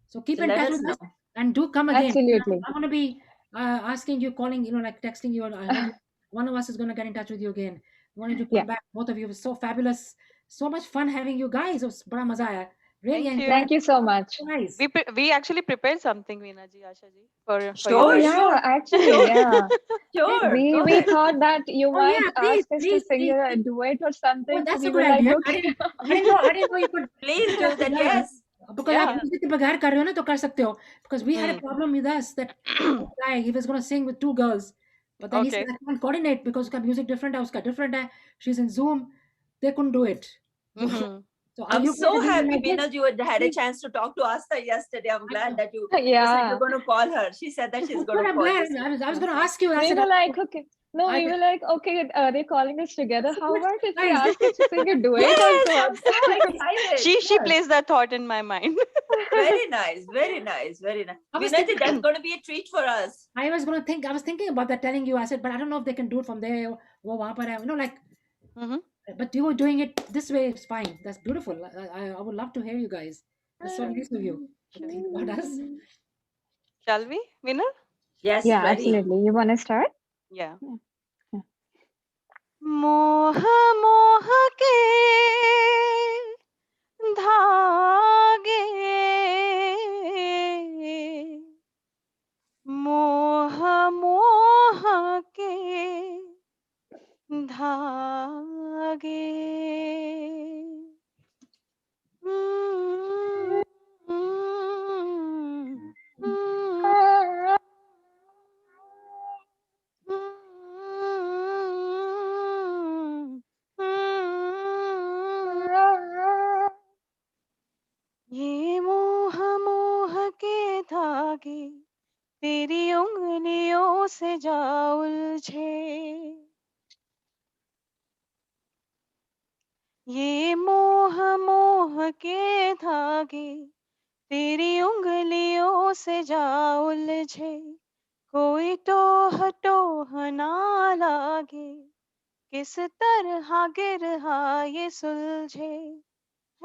So keep So in let touch us with us know. and do come again. Absolutely. I want to be asking you, calling, like texting you. I heard one of us is going to get in touch with you again. I wanted to come Yeah. back. Both of you were so fabulous. So much fun having you guys. It was bada maza aaya. Really Thank you. enjoyed Thank you so much. it. Nice. We actually prepared something, Veena ji, Asha ji, for Sure, Oh you. yeah, sure. actually, Sure. yeah. Sure. We go we ahead. thought that you Oh, might yeah, please, ask us to please, sing please, a please. duet or Oh, something. So that's we a were good like, idea. okay. I didn't know you could. Please do that. Yes. Because Yeah. आप music के बगैर कर रहे हो ना तो कर सकते हो. Because we had a Hmm. problem with us that one guy, he was going to sing with 2 girls, but then he Okay. said I can't coordinate because उसका music different है, उसका different है. She's in Zoom. They couldn't do it. So, Mhm. so are I'm you so guys doing happy, like this? Veena, you had a chance to talk to Asta yesterday. I'm glad that you said Yeah. you're going to call her. She said that she's going Good, to I'm call glad. you. I was going to ask you. I We said, were like, okay. No, I- we were like, okay, they're calling us together. How about if we Guys. ask us to sing a duet Yes, also? I'm so excited. She Yes. placed that thought in my mind. Very nice, very nice, very nice. I was Veena ji, thinking- that's going to be a treat for us. I was thinking about that, telling you. I said, but I don't know if they can do it from there. वो वहाँ पर है, like Mhm. But you were doing it this way, it's fine. That's beautiful. I would love to hear you guys. That's so nice of you to think about us. Shall we, winner? Yes, Yeah, ready. absolutely. You want to start? Yeah. Yeah. मोह मोह के धागे, मोह मोह के धागे, ये मोह मोह के धागे तेरी उंगलियों से जा उलझे, ये मोह मोह के धागे तेरी उंगलियों से जा उलझे, कोई टोह टोह ना लागे, किस तरह गिरहा ये सुलझे,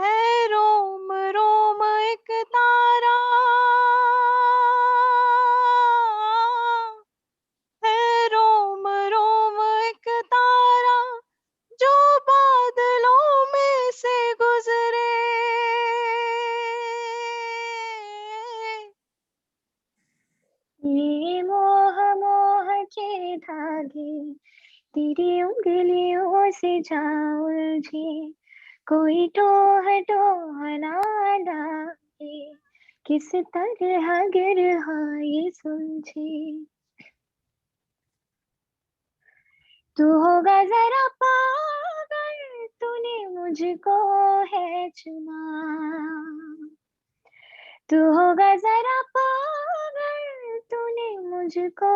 है रोम रोम एक तारा, है रोम रोम एक तारा, जो बादलों में से गुजरे, ये मोह मोह के धागे तेरी उंगलियों से जा उलझे, कोई टोह टोह ना लागे, किस तरह गिरहा ये सुलझे, तू होगा जरा पागल, तूने मुझको है चुना, तू होगा जरा पागल, तूने मुझको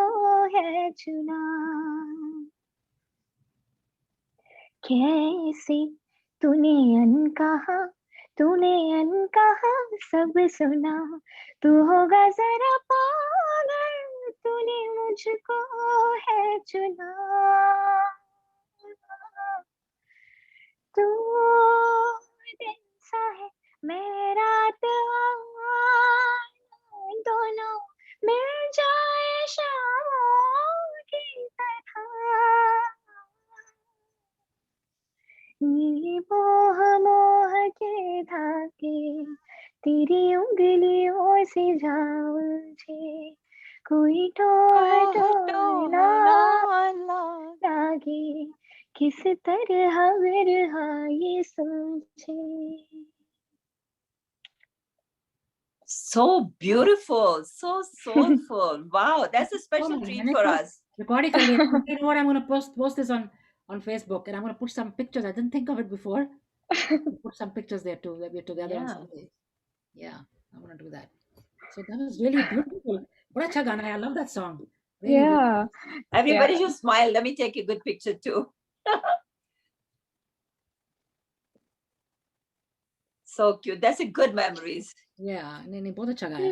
है चुना, कैसे तूने अनकहा सब सुना, तू होगा जरा पागल, तूने मुझको है चुना, तू दिन सा है मैं रात, दोनों मिल जाए शाम की तरह, ये मोह मोह के धागे तेरी उंगलियों से जा उलझे, कोई टोह टोह ना लागे, किस तरह बिरहा ये सुलझे. So beautiful, so soulful. Wow, that's a special Oh, treat and for it's us. recording earlier. You know what? I'm gonna post this on Facebook, and I'm gonna put some pictures. I didn't think of it before. Put some pictures there too. That we're together on Yeah. Sunday. Yeah, I want to do that. So that was really beautiful. What a gana hai. I love that song. Really, really. Yeah. Everybody Yeah. should smile. Let me take a good picture too. So cute. That's a good memories. Yeah, नहीं बहुत अच्छा गाया.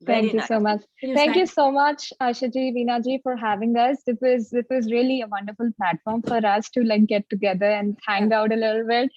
Very Thank you so nice. much. Can you Thank you stand- so much, Asha ji, Veena ji, for having us. This was really a wonderful platform for us to like get together and hang out a little bit.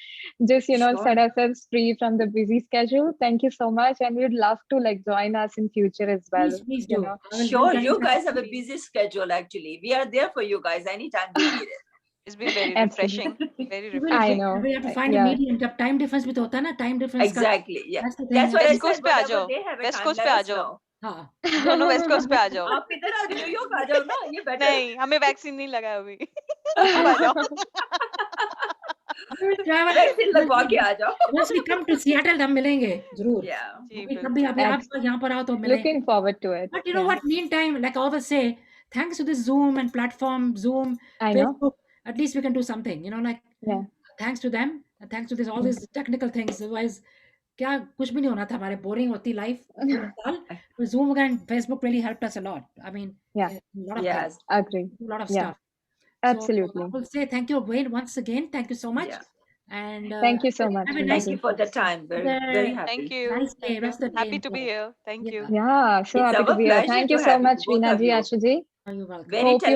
Just Sure. set ourselves free from the busy schedule. Thank you so much, and we'd love to like join us in future as well. Please you do. know. I will Sure, try you to- guys have a busy schedule actually. We are there for you guys anytime you need it. It's been very Absolutely. refreshing. Very We will- refreshing. I know. We have to find a Yeah. medium. जब time difference भी तो होता है ना, time difference का- Exactly. Yeah. That's the thing. That's what I West Coast said. पे आ Whenever जाओ. they have a West time, Coast let पे आ us जाओ. know. हाँ. दोनों वेस्ट कोस्ट पे आ जाओ. आप इधर आ न्यूयॉर्क आ जाओ ना, ये better. नहीं, हमें वैक्सीन नहीं लगा अभी. आप आ जाओ. We will travel. वैक्सीन लगवा के आ जाओ. Once we come to Seattle, हम मिलेंगे जरूर. Yeah. जी, कभी बिल्कुल. अभी आप यहाँ पर आओ तो मिलेंगे. Looking forward to it. But you know Yeah. what? Meantime, like I always say, thanks to this Zoom and platform, Zoom, I know. Facebook, at least we can do something. Like Yeah. thanks to them, and thanks to this all these technical things. Otherwise, क्या कुछ भी नहीं होना था हमारे boring होती life. But Zoom and Facebook really helped us a lot. I mean, Yeah. a lot of Yes. things, Agree. a lot of Yeah. stuff. Absolutely. So I will say thank you, Wayne, once again. Thank you so much. Yeah. And Thank you so much. have a Veena nice ji. Thank you for the time. Very, very Yeah. happy. Thank you. Nice day, Thank you. rest of the day. Happy to be enjoy. here. Thank you. Yeah. Yeah. So It's happy to our be here. pleasure Thank to you so have you, much, both Veena of ji, you. Asha ji. You're welcome. Very Hope you have